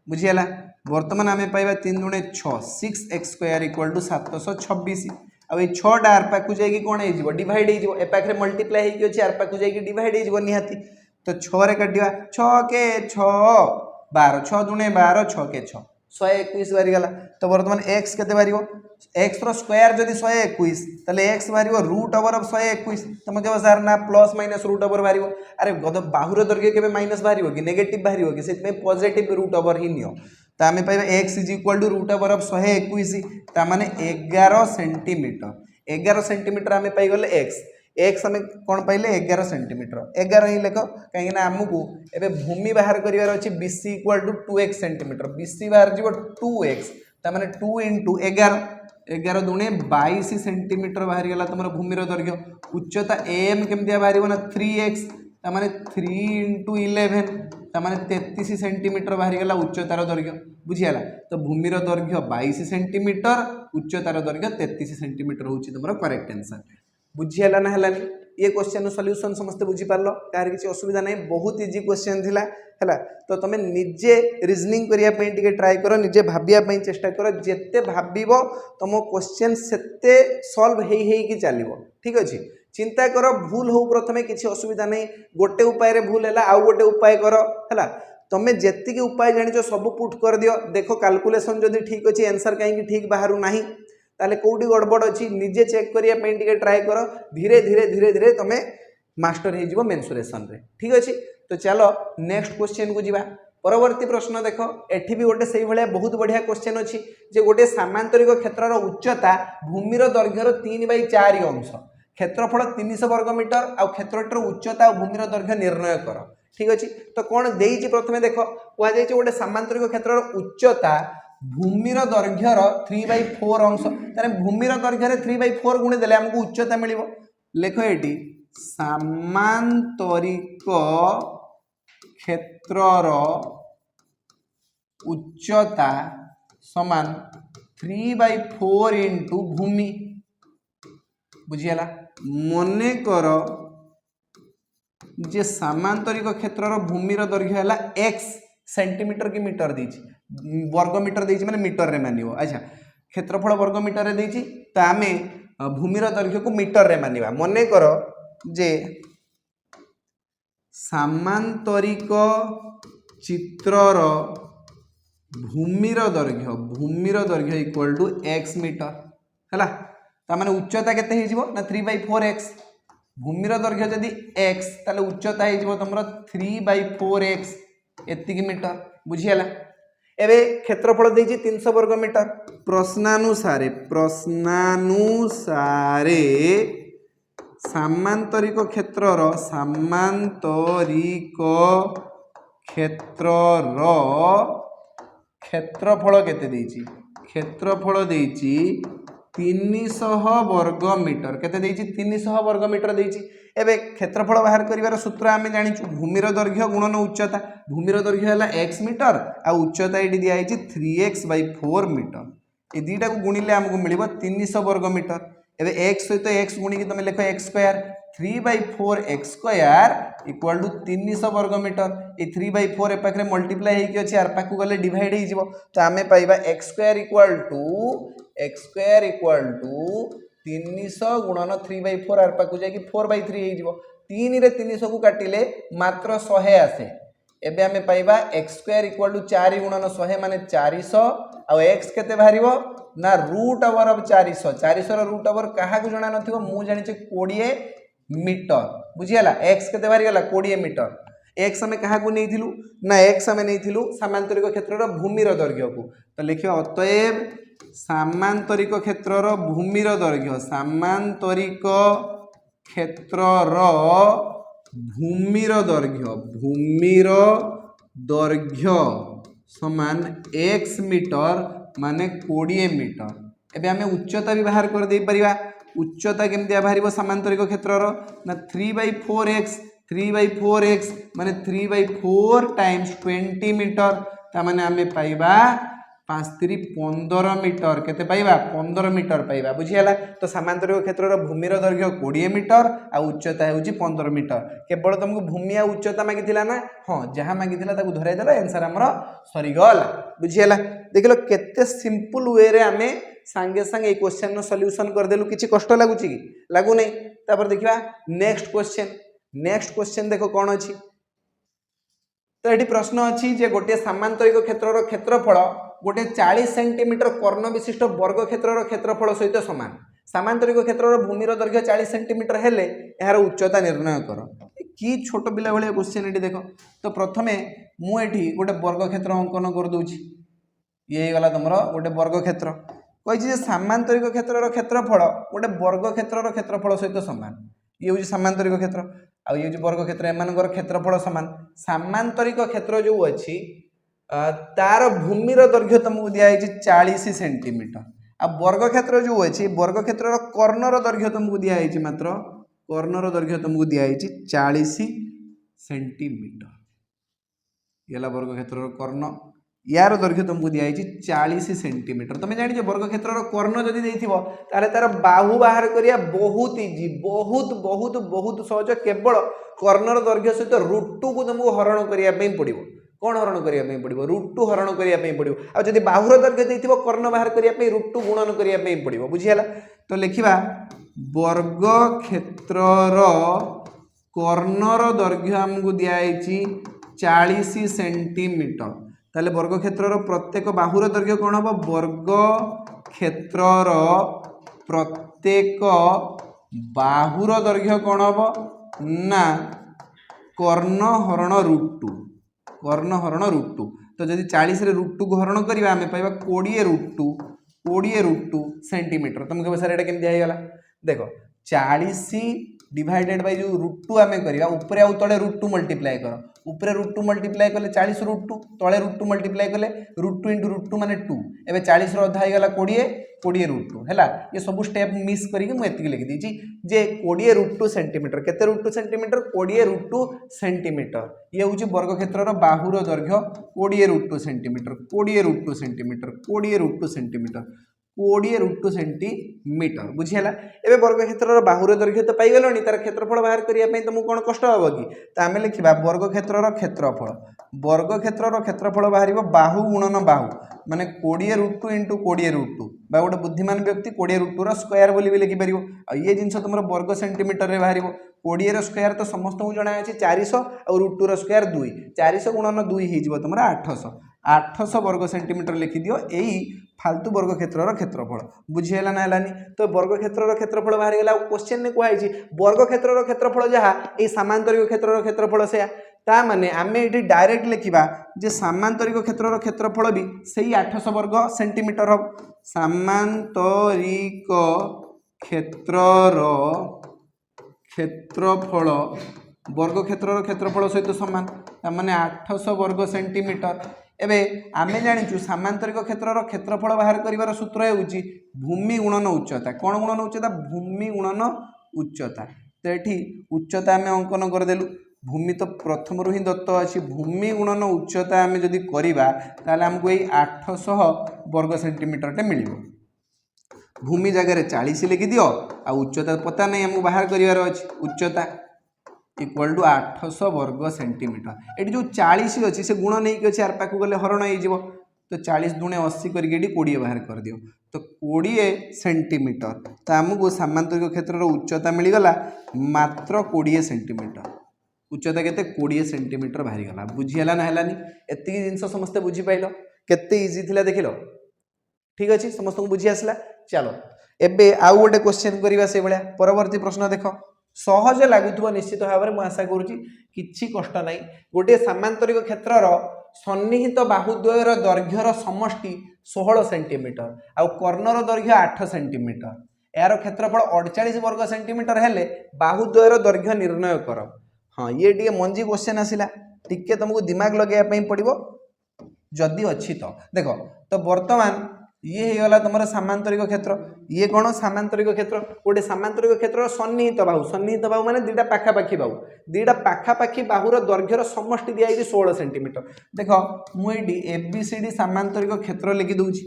बुझीगला बर्तमान आम पाइबा 3 × 6 6x² इक्वल टू 726 आ ये 6टा आर पाक जाकि कौन हो डिवाइड हो पाखे मल्टीप्लाई होगी आर पाक जाकि डिवाइड हो निहाती तो 6 रे काटिया 6 के 6 12 6 × 12 6 के 6 121 बाहरीगला तो बर्तमान एक्स के बाहर एक्स स्क्वायर जदि 121 ताले एक्स बाहर रूट ओवर ऑफ 121 तुम कह सार ना प्लस माइनस रूट ओवर बाहर अरे बाहुर दैर्घ्य के माइनस बाहर कि नेगेटिव बाहर कि से पॉजिटिव रूट ओवर ही नियो तो आम पाइबा X is equal to root over of 121 तामाने 11 सेंटीमीटर 11 सेंटीमीटर आम पाइगले एक्स एक्स आम कौन पाइले 11 सेंटीमीटर 11 ही लेख कहीं आमको एवं भूमि बाहर करार अच्छी BC equal to 2x centimetre BC बाहर जीव 2x तामाने 2 × 11 दूने 22 सेंटीमीटर बाहर गला तुम भूमिर दैर्घ्य उच्चता एम केमती बाहर ना 3x तामाने 3 × 11 तामाने 33 सेंटीमीटर बाहर गला उच्चतार दैर्घ्य बुझीगला तो भूमिर दैर्घ्य 22 सेंटीमीटर उच्चतार दैर्घ्य 33 सेंटीमीटर हूँ तुम करेक्ट आंसर बुझीगला ना है ये क्वेश्चन सॉल्यूशन समस्त बुझीपार कहार किसी असुविधा नहीं बहुत इजी क्वेश्चन थिला है तो तुम निजे रिजनिंग करने ट्राए कर निजे भाविया चेष्टा कर जिते भाव तुम क्वेश्चन सेते सॉल्व हो चलो ठीक अच्छे चिंता कर भूल हो प्रथम किसी असुविधा नहीं गोटे उपाय भूल है आउ गोटे उपाय कर है तुम्हें जेतिकी उपाय जान सब पुट कर दियो देख कैलकुलेशन जदि ठीक अच्छे आंसर कहीं ठीक बाहर ना ताले कोटी गड़बड़ अच्छी निजे चेक करने ट्राए कर धीरे धीरे धीरे धीरे तुम्हें मास्टर हो मेन्सुरेशन रे ठीक अच्छे तो चलो नेक्स्ट क्वेश्चन को जीवा परवर्ती प्रश्न देख एठी भी गोटे से भाया बहुत बढ़िया क्वेश्चन अच्छी जे गोटे सामांतरिक क्षेत्र उच्चता भूमिर दैर्घ्यर 3/4 अंश क्षेत्रफल 300 वर्ग मीटर आ क्षेत्रटर उच्चता और भूमिर दैर्घ्य निर्णय कर ठीक अच्छे तो कौन देइछि प्रथमे देख कहुई गोटे सामांतरिक क्षेत्र उच्चता भूमिर दैर्घ्यर 3/4 अंश तारे भूमिर दैर्घ्य 3/4 गुणी देले हमको उच्चता मिलिबो लेख एटी सामांतरिक क्षेत्रर उच्चता समान 3/4 इंटू भूमि बुझीगला मने कर जे सामांतरिक क्षेत्रर भूमिर दैर्घ्य है x सेंटीमीटर की मीटर देछि वर्ग मीटर देछि माने मीटर रे मानिबो अच्छा क्षेत्रफल वर्ग मीटर रे देछि तो आमे भूमिर दैर्घ्य को मीटर रे मानिबा मने कर जे सामांतरिक चित्रर भूमिर दैर्घ्य इक्वल टू x मीटर हैला ता माने उच्चता केते हे जिवो ना 3/4x भूमिर दैर्घ्य जदि x ताले उच्चता हे जिवो तमरो 3/4x एतिकी मीटर बुझियला एबे क्षेत्रफल देछि 300 वर्ग मीटर प्रश्नानुसारे सामांतरिक क्षेत्रर क्षेत्रफल केते देछि क्षेत्रफल देछि 300 वर्ग मीटर केते देछि 300 वर्ग मीटर देछि एबे क्षेत्रफल बाहर करिवार सूत्र आमे जानिछु भूमिर दैर्घ्य गुणन उच्चता भूमिर दैर्घ्य हला x मीटर आ उच्चता एडी दिया आइछि 3x/4 मीटर ए दीटा को गुणिले हमकु मिलिबो 300 वर्ग मीटर एबे x सहित x गुणी कि तमे लेखो x square 3/4x² equal to 300 वर्ग मीटर ए 3/4 ए पाखरे मल्टीप्लाई हे कि अछि आर पाखु गले डिवाइड हे जिवो तो आमे पाइबा x² इक्वल टू 300 गुणन 3/4 आर पाखु जाय कि 4/3 हे जिवो 3 रे 300 को काटिले मात्र 100 आसे एबे आमे पाइबा x² इक्वल टू 4 गुणन 100 माने 400 आ x केते बाहरिबो ना रूट ओवर ऑफ 400 रो रूट ओवर काहा को जणा नथिबो मु जानि छै 20 मीटर बुझियला x केते बाहरि गला 20 मीटर x हमें काहा को नेथिलु ना x हमें नेथिलु सामांतरिक क्षेत्रर भूमिर दैर्घ्य को तो लिखियो अतएव सामांतरिक क्षेत्रर भूमिर दैर्घ्य सामांतरिक क्षेत्रर भूमिर दैर्घ्य समान x मीटर माने 20 मीटर एबे हमें उच्चता भी बाहर कर दे परिबा उच्चता केमतिया बाहरिबो सामांतरिक क्षेत्रर ना 3/4x माने 3/4 टाइम्स 20 मीटर ता माने हमें पाइबा 5×3 = 15 मीटर केते पाइबा 15 मीटर पाइबा बुझियला तो सामांतरिक क्षेत्रर भूमिर दैर्घ्य 20 मीटर आ उच्चता हेउची 15 मीटर केवल तुमको भूमि आ उच्चता मागिथिला ना हां जहां मागिथिला ताकू धराई देला आंसर हमरो सरी गला बुझियला देखलो केते सिंपल वे रे हमें संगे संगे ए क्वेश्चन नो सॉल्यूशन कर देलु किछि कष्ट लागुची कि लागु नै तापर देखिबा नेक्स्ट क्वेश्चन देखो कोन अछि तो एठी प्रश्न अछि जे गोटे सामांतरिक क्षेत्रर क्षेत्रफल गोटे 40 सेंटीमीटर कर्ण विशिष्ट वर्ग क्षेत्रर क्षेत्रफल सहित समान सामांतरिक क्षेत्रर भूमिर दैर्घ्य 40 सेंटीमीटर हेले एहार उच्चता निर्णय कर कि छोट पिला भले क्वेश्चन एठी देखो तो प्रथमे मु एठी गोटे वर्ग क्षेत्र अंकन कर दोछि ये गला तमरो गोटे वर्ग क्षेत्र कहि जे सामांतरिक क्षेत्रर क्षेत्रफल गोटे वर्ग क्षेत्रर क्षेत्रफल सहित समान ये होछि सामांतरिक क्षेत्र आ ये होछि वर्ग क्षेत्र एमानकर क्षेत्रफल समान सामांतरिक क्षेत्र जो अछि तार भूमिर दैर्घ्य तुमको दिया है 40 सेंटीमीटर आ वर्ग क्षेत्र जो अछि वर्ग क्षेत्रर कर्णर दैर्घ्य तुमको दिया है मात्र कर्णर दैर्घ्य तुमको दिया है 40 सेंटीमीटर येला वर्ग क्षेत्रर कर्ण यार दैर्घ्य तुमको दिया है 40 सेंटीमीटर तुम जानि जे वर्ग क्षेत्रर कर्ण जदि देथिबो ताले तार बाहु बाहर करिया बहुत इजी बहुत सहज केवल कर्णर दैर्घ्य सहित √2 को तुमको हरण करिया पे पड़िबो कौन हरण करिया पे पड़िबो √2 हरण करिया पे पड़िबो आ जदि बाहुर दैर्घ्य देथिबो कर्ण बाहर करिया पे √2 गुणन करिया पे पड़िबो बुझियला तो लिखिबा वर्ग क्षेत्रर कर्णर दैर्घ्य हमको दिया है 40 सेंटीमीटर ताले वर्ग क्षेत्रर प्रत्येक बाहुर दैर्घ्य कौन हम वर्ग क्षेत्रर प्रत्येक बाहुर दैर्घ्य कौन हम ना कर्ण हरण √2 तो जदि 40 रे √2 को हरण करिबा हमें पाइबा 20 √2 सेंटीमीटर तुमको बसारे एटा केम दिया गला देखो 40 डिवाइडेड बाय जो √2 आम करवा ऊपर आउ तले √2 मल्टीप्लाई कर ऊपर √2 मल्टीप्लाई कले 40 √2 तले √2 मल्टीप्लाई कले √2 इंटू √2 माने 2 एबे 40 रो अधा होगला 20 20 √2 हैला ये सब स्टेप मिस करके मु एतिक लिखि दीची जे 20 √2 सेंटीमीटर केते √2 सेंटीमीटर 20 √2 सेंटीमीटर ये होची वर्ग क्षेत्र रो बाहुर दैर्घ्य 20 √2 सेंटीमीटर 20 √2 सेंटीमीटर 20 √2 सेंटीमीटर 20 √2 सेंटीमीटर बुझीला एबे वर्ग क्षेत्र बाहुर दैर्घ्य तो पाइगलनी तार क्षेत्रफल बाहर करिया पई तुमको कोन कष्ट होबो कि त आमे लिखिबा वर्ग क्षेत्रर क्षेत्रफल बाहरिबो बाहु गुणन बाहु माने 20 √2 इंटू 20 √2 बा गोटे बुद्धिमान व्यक्ति 20 √2 रो स्क्वायर बोली भी लिखि परिबो आ ये जिंस तुमर वर्ग सेंटीमीटर रे बाहरिबो 20 रो स्क्वायर तो समस्त को जणा अछि 400 और √2 रो स्क्वायर 2 400 गुणन 2 हे जिवो तुमर 800 वर्ग सेंटीमीटर लिखि दियो एई फालतू वर्ग क्षेत्रर क्षेत्रफल बुझीला ना हलानी तो वर्ग क्षेत्रर क्षेत्रफल बाहर गेला क्वेश्चन ने कहै छी वर्ग क्षेत्रर क्षेत्रफल जहा ए समांतरिक क्षेत्रर क्षेत्रफल से ता माने आमे एठी डायरेक्ट लिखिबा जे समांतरिक क्षेत्रर क्षेत्रफल भी सही 800 वर्ग सेंटीमीटर हो समांतरिक क्षेत्रर क्षेत्रफल वर्ग क्षेत्रर क्षेत्रफल सहित समान माने 800 वर्ग सेंटीमीटर एबे आमे जानिचु समांतरिक क्षेत्रर क्षेत्रफल बाहर करिवार सूत्र हेउची भूमि गुणन उच्चता कोन गुणन उच्चता भूमि गुणन उच्चता तो एठी उच्चता आमे अंकन कर देलु भूमि तो प्रथम रु ही दत्त अछि भूमि गुणन उच्चता आमे जदी करिबा ताले हमको एई 800 वर्ग सेंटीमीटर टे मिलिबो भूमि जगह रे 40 लिखि दियो आ उच्चता पता नै हमको बाहर करिवार अछि उच्चता इक्वल टू 800 वर्ग सेंटीमीटर ये जो 40 अच्छी से गुण नहीं कि आर पाक गले हरण हो तो 40 दुणे 80 करके 20 बाहर कर दियो तो 20 सेंटीमीटर तो आमको सामांतरिक क्षेत्र उच्चता मिलगला मात्र 20 सेंटीमीटर उच्चता केते 20 सेंटीमीटर बाहरी गला बुझीला ना हलानी एतिकी जिंस समस्त बुझी पाइलो केते इजी थिला देखिलो ठीक अछि समस्त को बुझी आसला चलो एबे आउ गोटे क्वेश्चन करिवा से बळ्या परवर्ती प्रश्न देखो सहज लगुव निश्चित भाव में आशा करुँची किसी कष्ट ना गोटे सामांतरिक क्षेत्रर सन्निहित बाहुद्वयर दैर्घ्यर समष्टि 16 सेंटीमीटर आउ कर्णर दैर्घ्य 8 सेंटीमीटर यार क्षेत्रफल 48 वर्ग सेंटीमीटर हेले बाहुद्वयर दैर्घ्य निर्णय कर हाँ ये टे मंजी क्वेश्चन आसला टिके तुमको दिमाग लगे पड़ो जदि अच्छी तो देख तो बर्तमान ये होगला तुम सामांतरिक क्षेत्र ये कौन सामांतरिक क्षेत्र गोटे सामांतरिक क्षेत्र सन्निहित बाहु माने दुईटा पाखापाखी बाहु दुईटा पाखापाखी बाहुर दैर्घ्यर समष्टि दिया 16 सेंटीमीटर देख मुझे एबीसीडी सामांतरिक क्षेत्र लिखि दूची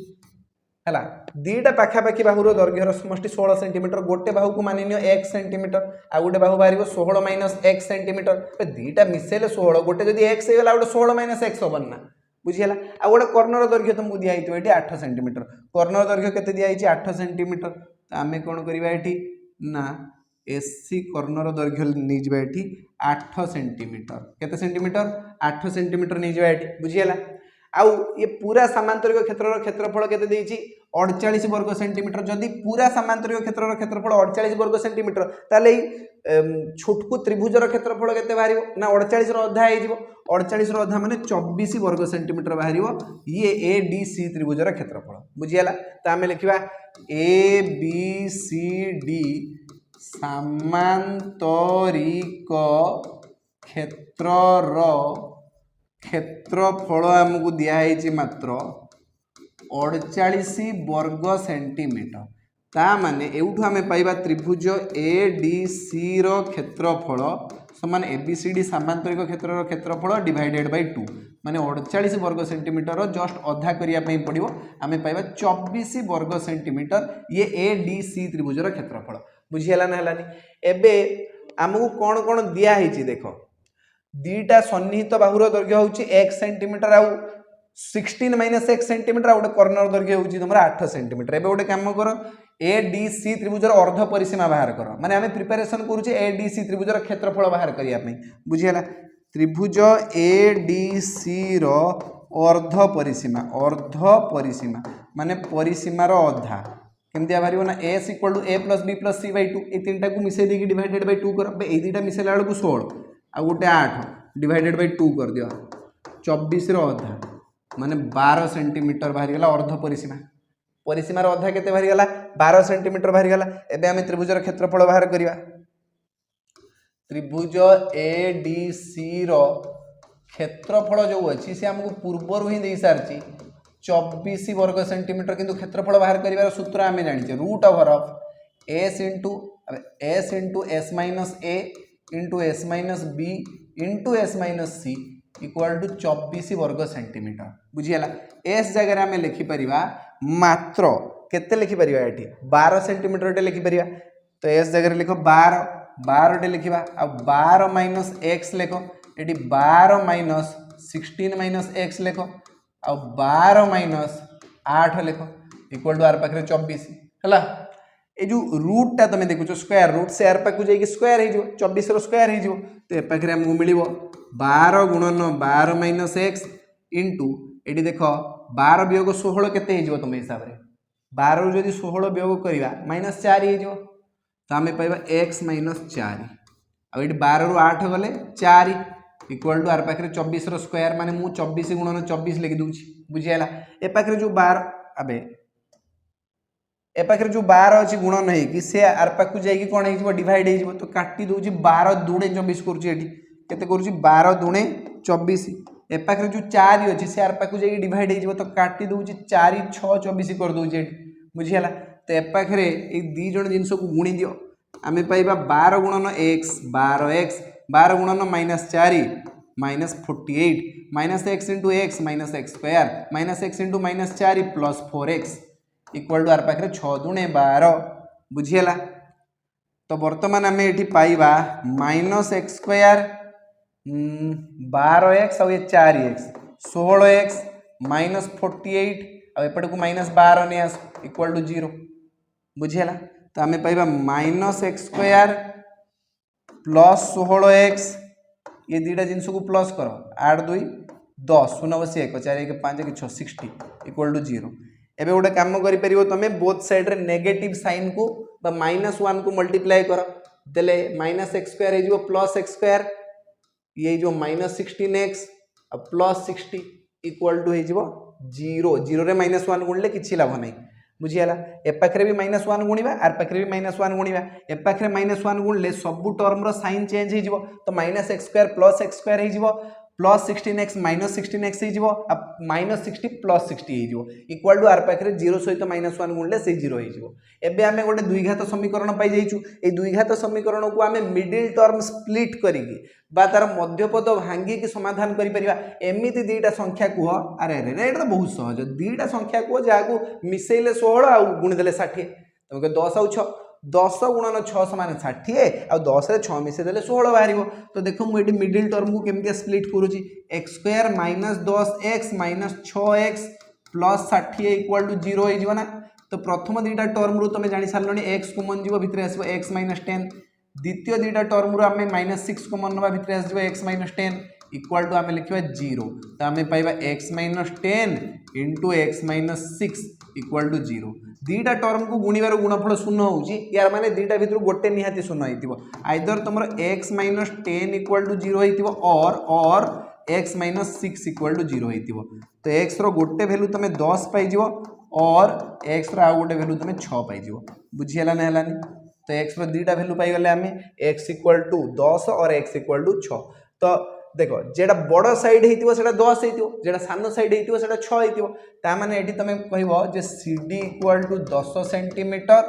है दुईटा पाखापाखी बाहुर दैर्घ्यर समष्टि 16 सेंटीमीटर गोटे बाहु को मानि नियो 1 सेंटीमीटर आ गोटे बाहु बाहर 16 माइनस 1 सेंटीमीटर दुईटा मिसेले 16 गोटे जदि x होगला गोटे 16 माइनस x होबन ना बुझीला आ गोटे कर्णर दैर्घ्य तुमको दिखाई ये 8 सेंटीमीटर कर्णर दैर्घ्य केते दिखाई 8 सेंटीमीटर तो आम कौन करवा ये ना एससी कर्णर दैर्घ्य नहीं जावा ये 8 सेंटीमीटर केते सेंटीमीटर 8 सेंटीमीटर नहीं जावा ये बुझीला आउ ये पूरा सामांतरिक क्षेत्रर क्षेत्रफल केते देइची 48 वर्ग सेंटीमीटर जदि पूरा सामांतरिक क्षेत्रर क्षेत्रफल 48 वर्ग सेंटीमीटर ताले छोटकू त्रिभुजर क्षेत्रफल केते बाहरिबो ना 48 रो अधा हे जिवो 48 रो अधा माने 24 वर्ग सेंटीमीटर बाहरिबो ये ए डी सी त्रिभुजर क्षेत्रफल बुझियाला त आमे लिखिबा ए बी सी डी सामांतरिक क्षेत्रर क्षेत्रफल आमको दिखाई मात्र 48 वर्ग सेंटीमीटर ता माने एउठु आमे पाइबा त्रिभुज ए डी सी रो क्षेत्रफल समान एबीसीडी सामांतरिक क्षेत्रर क्षेत्रफल डिवाइडेड बाय 2 माने 48 वर्ग सेंटीमीटर जस्ट अधा करिया पई पड़िबो आमे पाइबा 24 वर्ग सेंटीमीटर ये ए डी सी त्रिभुजर क्षेत्रफल बुझियला ना हलानी एबे आमको कोन कोन दिया हेची देखो दुईटा सन्निहित बाहुर दैर्घ्य होची 1 सेंटीमीटर आउ 16 माइनस 1 सेंटीमीटर गोटे कर्णर दैर्घ्य होची तुमरा 8 सेंटीमीटर एबे गोटे काम कर ए डी सी त्रिभुजर अर्ध परिसीमा बाहर कर माने आमे प्रिपरेशन करूचे ए डी सी त्रिभुजर क्षेत्रफल बाहर करिया पई बुझियला त्रिभुज ए डी सी रो अर्ध परिसीमा माने परिसीमा रो अधा केमतिया बाहरिबो ना s = a + b + c / 2 ए तीनटा को मिसे देकी डिवाइडेड बाय 2 कर बे ए दीटा मिसेला बेलू 16 आ गोटे 8 डिवाइडेड बाय 2 कर दियो 24 रो अधा माने 12 सेंटीमीटर बाहरी गला अर्ध परिसीमा रो अधा केते बाहरी गला 12 सेंटीमीटर बाहरी गला एबे हम त्रिभुजर क्षेत्रफल बाहर करिवा त्रिभुज ए डी सी रो क्षेत्रफल जो अच्छी से आमको पूर्वर ही दे सारी 24 वर्ग सेंटीमीटर किंतु क्षेत्रफल बाहर कर सूत्र आम जाने root over of S into S minus A into S minus B into S minus c equal to 24 वर्ग सेंटीमीटर बुझीगला। एस जगह आम लिखिपर मात्र केते लिखिपर ये 12 सेंटीमीटर लिखिपर तो एस जगह लिख 12 टे लिखा आ 12 माइनस एक्स लिख ये 12 माइनस 16 माइनस एक्स लिख आ 12 माइनस 8 लिख इक्वल टू आर पाखे 24 है ये जो रूट टा तुम देखुच स्क्वायर रूट से आर पाक जाइए स्क्वायर हो 24 स्क्वायर हो तो ए पाखे आमको मिल 12 गुणन 12 माइनस एक्स इंटू ये देख 12 वियोग 16 केते तुम हिसाब से 12 रु 16 वियोग करवा माइनस 4 हो तो आम पाइबा एक्स माइनस 4 आ ये 12 रु 8 गले 4 इक्वल टू आर पाखे 24 स्क्वायर माने मु 24 गुणन 24 लिखि दूची बुझीगला। ए पाखे जो 12 अबे ए पाखे जो 12 अच्छी गुणन है कि से आर पाक जाइए कौन हो डिवाइड हो तो काटी दूची 12 दुणे 24 करुँचे 12 दुणे 24 ए पाखे जो 4 अच्छी से आर पाक जाइए डिवाइड हो तो काटी दूची 4 6 24 कर दूचे बुझीगला। तो ए पाखे ये दी जन जिनस को गुणी दियो आम पाइबा 12 गुणन एक्स 12 गुणन minus 4 minus 48 minus x into x minus x square minus x into minus 4 plus 4x equal to आर पाखे 6 दुणे 12 बुझीगला। तो बर्तमान आम ये पाइबा माइनस एक्स स्क्वायर 12x और ये 4x 16x माइनस 48 और एपट को माइनस 12 नहीं आस इक्वल टू 0 बुझीगला। तो आम पाइबा minus x square plus 16x ये दीटा जिनस को प्लस कर 8 2 10 शून्य बस 1 4 1 5 1 6 60 इक्वल टू 0 एबे गोटे काम कर तुम बोथ साइड रे नेगेटिव साइन को माइनस 1 को मल्टीप्लाई कर देले माइनस एक्स स्क्वायर हो प्लस एक्स स्क्वायर ये जो minus 16x plus 60 equal to हो 0 0 रे माइनस 1 गुणले किसी लाभ नहीं बुझीगला। ए पाखे भी माइनस 1 गुणवा आर पाखे भी माइनस 1 गुणवा ए पाखे माइनस 1 गुणले सबू टर्म साइन चेंज हो तो minus x square plus x square हो प्लस 16x माइनस 16x हो माइनस 60 प्लस 60 हो इक्वल टू आर पाखे 0 सहित माइनस 1 गुणले से 0 हो। एबे आमे गोटे द्विघात समीकरण पाई जाइछु ए द्विघात समीकरण को आमे मिडिल टर्म स्प्लिट करिकी बा तार मध्यपद भांगी की समाधान करि परिबा। एमिति दीटा संख्या कुह अरे अरे एटा तो बहुत सहज दीटा संख्या कुह जाको मिसेइले 16 आ गुणी देले 60 तुमके 10 और 6 10 गुणन 6 समान 60 आ 10 रे 6 मिसे देले 16 बाहर तो देखो मुझे मिडिल टर्म को केमती स्प्लिट करूची x square minus 10x minus 6x plus 60 equal to 0 हो ना। तो प्रथम दीटा टर्म रू तुम जानी सारे एक्स कमन जीव भितर आसो एक्स माइनस 10 द्वितीय दीटा टर्म रू आम माइनस 6 कमन नवा भितर आसो एक्स माइनस 10 इक्वल टू आम लिखा 0 तो आम पाइबा X minus 10 into x minus 6 equal to 0 दीटा टर्म को गुणिबार गुणफल शून्य होउची यार माने दीटा भितर गोटे निहाती शून्य होइतिबो आइदर तुमर x माइनस 10 इक्वल टू 0 होइतिबो और x माइनस 6 इक्वल टू 0 होइतिबो। तो x रो गोटे वैल्यू तुम 10 पाई जिवो और x रो आ गोटे वैल्यू तुम 6 पाई जिवो बुझियला ना हलानी। तो x रो दीटा वैल्यू पाई गले आमे x इक्वल टू 10 और x इक्वल टू 6। तो देखो जेटा बड़ साइड होइतिबो सेटा 10 होइतिबो जेटा सानो साइड होइतिबो सेटा 6 होइतिबो ता माने एठी तमे कहबो जे CD इक्वल टू 10 सेंटीमीटर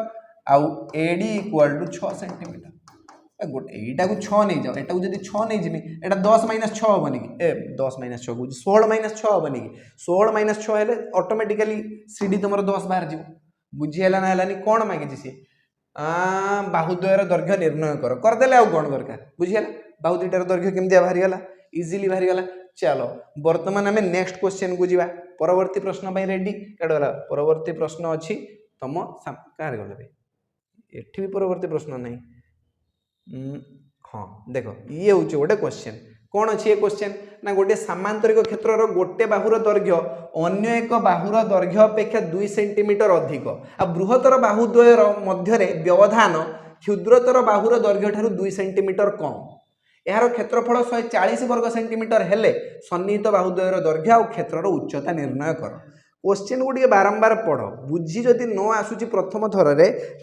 आउ AD इक्वल टू 6 सेंटीमीटर गोटे एटा को 6 नहीं जाओ एटा को जदी 6 नहीं जिमी एटा 10 माइनस 6 होबनी कि ए 10 माइनस 6 को 16 माइनस 6 होबनी कि 16 माइनस 6 हेले ऑटोमेटिकली CD तुमरो 10 बाहर जिवो बुझियला ना हलानी कोन मागे जे बाहुद्वयर दैर्घ्य निर्णय कर देले आउ कोन दरकार बुझियला बाहु दुईटार दैर्घ्य केमतिया बाहरी गला इजिली बाहरी गला। चलो वर्तमान आम नेक्स्ट क्वेश्चन को जीवा परवर्ती प्रश्न भाई रेडी काटगला परवर्ती प्रश्न अच्छी तुम कार गल एठी भी परवर्ती प्रश्न नहीं हाँ देख ये हूँ गोटे क्वेश्चन कौन अच्छी ये क्वेश्चन ना गोटे सामांतरिक क्षेत्र गोटे बाहुर दैर्घ्य अन्य एक बाहुर दैर्घ्य अपेक्षा 2 सेंटीमीटर अधिक आ बृहत्तर बाहुद्वयर मध्य व्यवधान क्षुद्रतर बाहुर दैर्घ्य ठारू 2 सेंटीमीटर कम यार क्षेत्रफल 140 वर्ग सेंटीमीटर हेले सन्निहित बाहुद्वयर दैर्घ्य और क्षेत्रर उच्चता निर्णय कर क्वेश्चन को टे बारंबार पढ़ बुझी जदि न आसूची प्रथम थर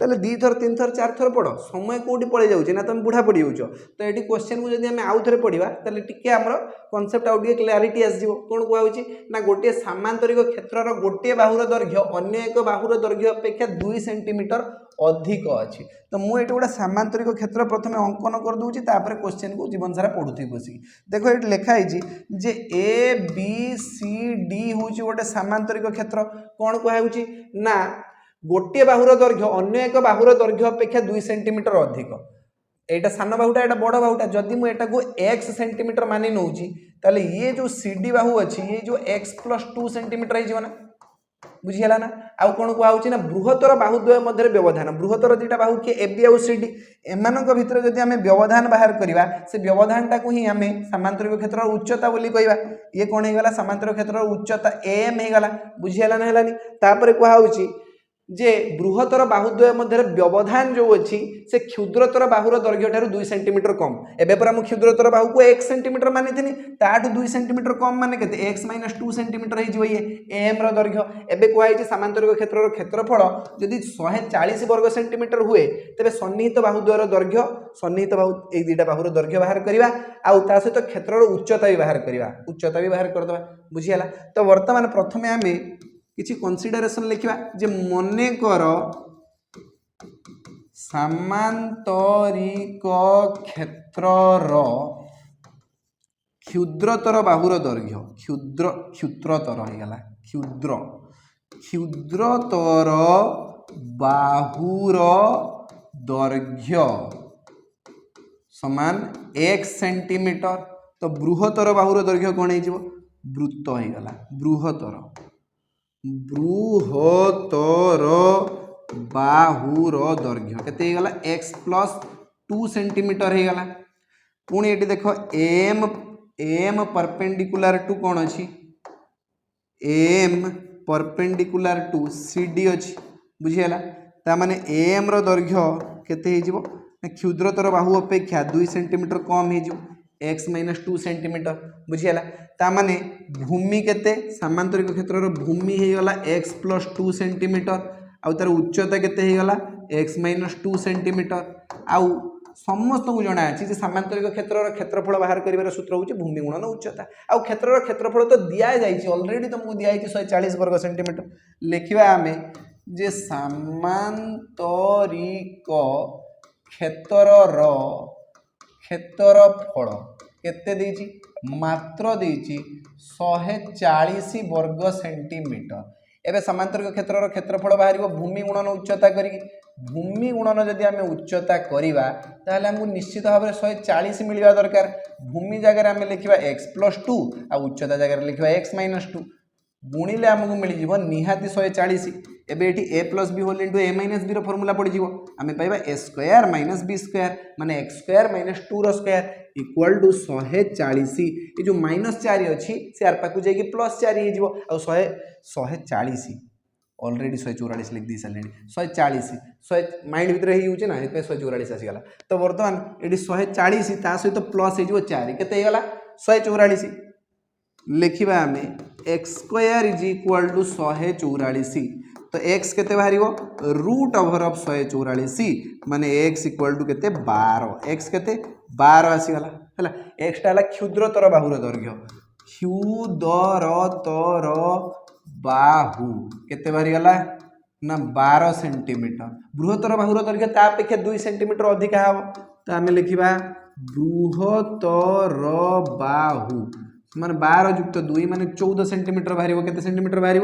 ताले 2 थर 3 थर 4 थर पढ़ समय कौटी पड़े जाऊँ ना तुम बुढ़ा पड़ जाऊँ तो ये क्वेश्चन को जब आम आउ थे पढ़ा ताले टिके आमर कनसेप्ट आउ टे क्लारिटी आसो कौन कहूँ ना गोटे सामांतरिक क्षेत्र गोटे बाहुर दैर्घ्य अन्य एक बाहुर दैर्घ्य अपेक्षा 2 सेंटीमीटर अधिक अच्छी तो मुझे गोटे सामांतरिक क्षेत्र प्रथम अंकन कर दूसरी क्वेश्चन को जीवन सारा पढ़ुथी बस देख ये लिखाई जे ए बी सी डी हूँ गोटे सामांतरिक क्षेत्र कौन कहूँ ना गोटे बाहुर दैर्घ्य अन्य एक बाहुर दैर्घ्य अपेक्षा 2 सेंटीमीटर अधिक एटा सान बाहुटा एटा बड़ बाहुटा जदि मुझे को x सेंटीमीटर मानि नौची ताले ये जो सी डी बाहु अच्छी ये जो x + 2 सेंटीमीटर हो बुझीगला ना आउ कौन कहूँ ना बृहत्तर बाहुद्वय मध्य व्यवधान बृहत्तर दुईटा बाहु किए ए बी आउ सी डी एमान भितर जब आम व्यवधान बाहर करवा से व्यवधान टाक ही आम सामांतरिक क्षेत्र उच्चता बोली कहवा ये कौन होगा सामांतरिक क्षेत्र उच्चता एम होगा बुझीगला ना है तापर कहूँ जे बृहत्तर बाहुद्वय मध्य व्यवधान जो अच्छी से क्षुद्रतर बाहुर दैर्घ्य ठार 2 सेंटीमीटर कम एबे पर क्षुद्रतर बाहु को 1 सेंटीमीटर मानी थी ताठू 2 सेंटीमीटर कम माने केते x - 2 सेंटीमीटर हो ये एम रो दैर्घ्य एबे कहै सामांतरिक क्षेत्र क्षेत्रफल यदि 140 वर्ग सेंटीमीटर हुए तेरे सन्निहित बाहुद्वयर दैर्घ्य सन्निहित बाहु ए दुईटा बाहुर दैर्घ्य बाहर करवा आउ ता सहित क्षेत्रर उच्चता भी बाहर करवा उच्चता भी बाहर करदबा बुझियाला तो वर्तमान प्रथमे आमे किसी कनसिडरेशन लिखा जे मने कर सामांतरिक क्षेत्रर क्षुद्रतर बाहुर दैर्घ्य क्षुद्रतर होगा क्षुद्रतर बाहुर दैर्घ्य समान 1 सेंटीमीटर तो बृहत्तर बाहुर दैर्घ्य कौन हो वृत्त होगा बृहत्तर बाहुर दैर्घ्य केते गला x + 2 सेंटीमीटर होगा पुणी ये देख एम परपेंडिकुलर टू कौन अच्छी M perpendicular to C D अच्छी बुझीगला ताने एम रो दैर्घ्य केते हो क्षुद्रतर बाहु अपेक्षा 2 सेंटीमीटर कम हो x - 2 सेंटीमीटर बुझीगला ताने भूमि केते सामांतरिक क्षेत्र भूमि होगा x + 2 सेंटीमीटर आउ तार उच्चता केते होगा x - 2 सेंटीमीटर आउ समस्त को जना अच्छी सामांतरिक क्षेत्र क्षेत्रफल बाहर कर सूत्र हूँ भूमि गुणन उच्चता आउ क्षेत्र क्षेत्रफल तो दि जाए अलरेडी तुमको दिखाई 140 वर्ग सेंटीमीटर लिखा आम जे सामांतरिक क्षेत्रर क्षेत्रफल केते देछि मात्र देछि 140 वर्ग सेंटीमीटर एबे सामांतरिक क्षेत्रर क्षेत्रफल बाहर भूमि गुणन उच्चता करी भूमि गुणन जदि आम उच्चता करवा ताहले हमको निश्चित भाव में 140 मिलवा दरकार भूमि जगह आम लिखा x + 2 आ उच्चता जगह लिखा x - 2 गुणिले आमको मिल निहाती 140 एबे एठी a + b whole into a - b रो फॉर्मूला पड़ जिवो आमे पाइबा a स्क्वायर - b स्क्वायर माने x स्क्वायर - 2 रो स्क्वायर इक्वल टू 140 ये जो -4 अच्छी से आर पाकु जाई +4 हो जिवो आ 140 ऑलरेडी 144 लिख दी सारे 140 100 माइंड भीतर ही होचे ना ए 144 आसीगला तो वर्तमान एठी 140 ता सहित प्लस हो जिवो 4 केते हेगला 144 लिखिबा आमे x स्क्वायर = 144 तो x केते बाहरिबो √144 माने x = केते 12 x केते 12 आसीगला हला x टा हला क्षुद्रतर बाहुर दैर्घ्य क्षुद्रतर बाहु केते बाहरी गला ना 12 सेंटीमीटर बृहत्तर बाहुर दैर्घ्य ता अपेक्षा 2 सेंटीमीटर अधिक हम तो आम लिखा बृहत्तर बाहु माने 12 + 2 माने 14 सेंटीमीटर बाहर केते सेंटीमीटर बाहर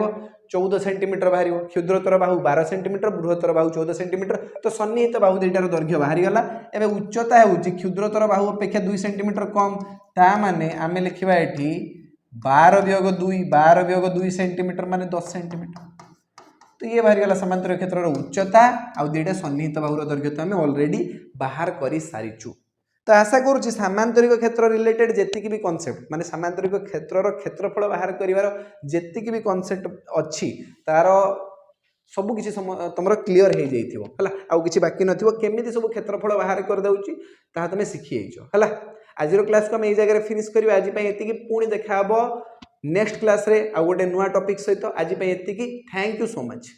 14 सेंटीमीटर बाहर क्षुद्रतर बाहु 12 सेंटीमीटर बृहत्तर बाहु 14 सेंटीमीटर तो सन्निहित बाहु दुईटार दैर्घ्य बाहरी गला एबे उच्चता होउची क्षुद्रतर बाहु अपेक्षा 2 सेंटीमीटर कम ता माने आम लिखा एठी 12/2 सेंटीमीटर माने 10 सेंटीमीटर तो ये बाहरी गला समांतर क्षेत्र उच्चता आ दुईटा सन्निहित बाहुर दैर्घ्य तो आम ऑलरेडी बाहर कर सारीचु तो आशा करुँच सामांतरिक क्षेत्र रिलेटेड जेतिक भी कॉन्सेप्ट माने सामांतरिक क्षेत्रर क्षेत्रफल बाहर कर जेतिक भी कॉन्सेप्ट अच्छी तार सब किसी तुम क्लीयर हो जाइए आउ कि बाकी नथिबो केमिति सब क्षेत्रफल बाहर कर दउची ता तुम शिखि जाइछो हला आज क्लास को आम ये जगह फिनिश करवा आज एति पुणी देखा नेक्स्ट क्लास रे आ गोटे नुआ टॉपिक सहित आज एतिकी थैंक यू सो मच।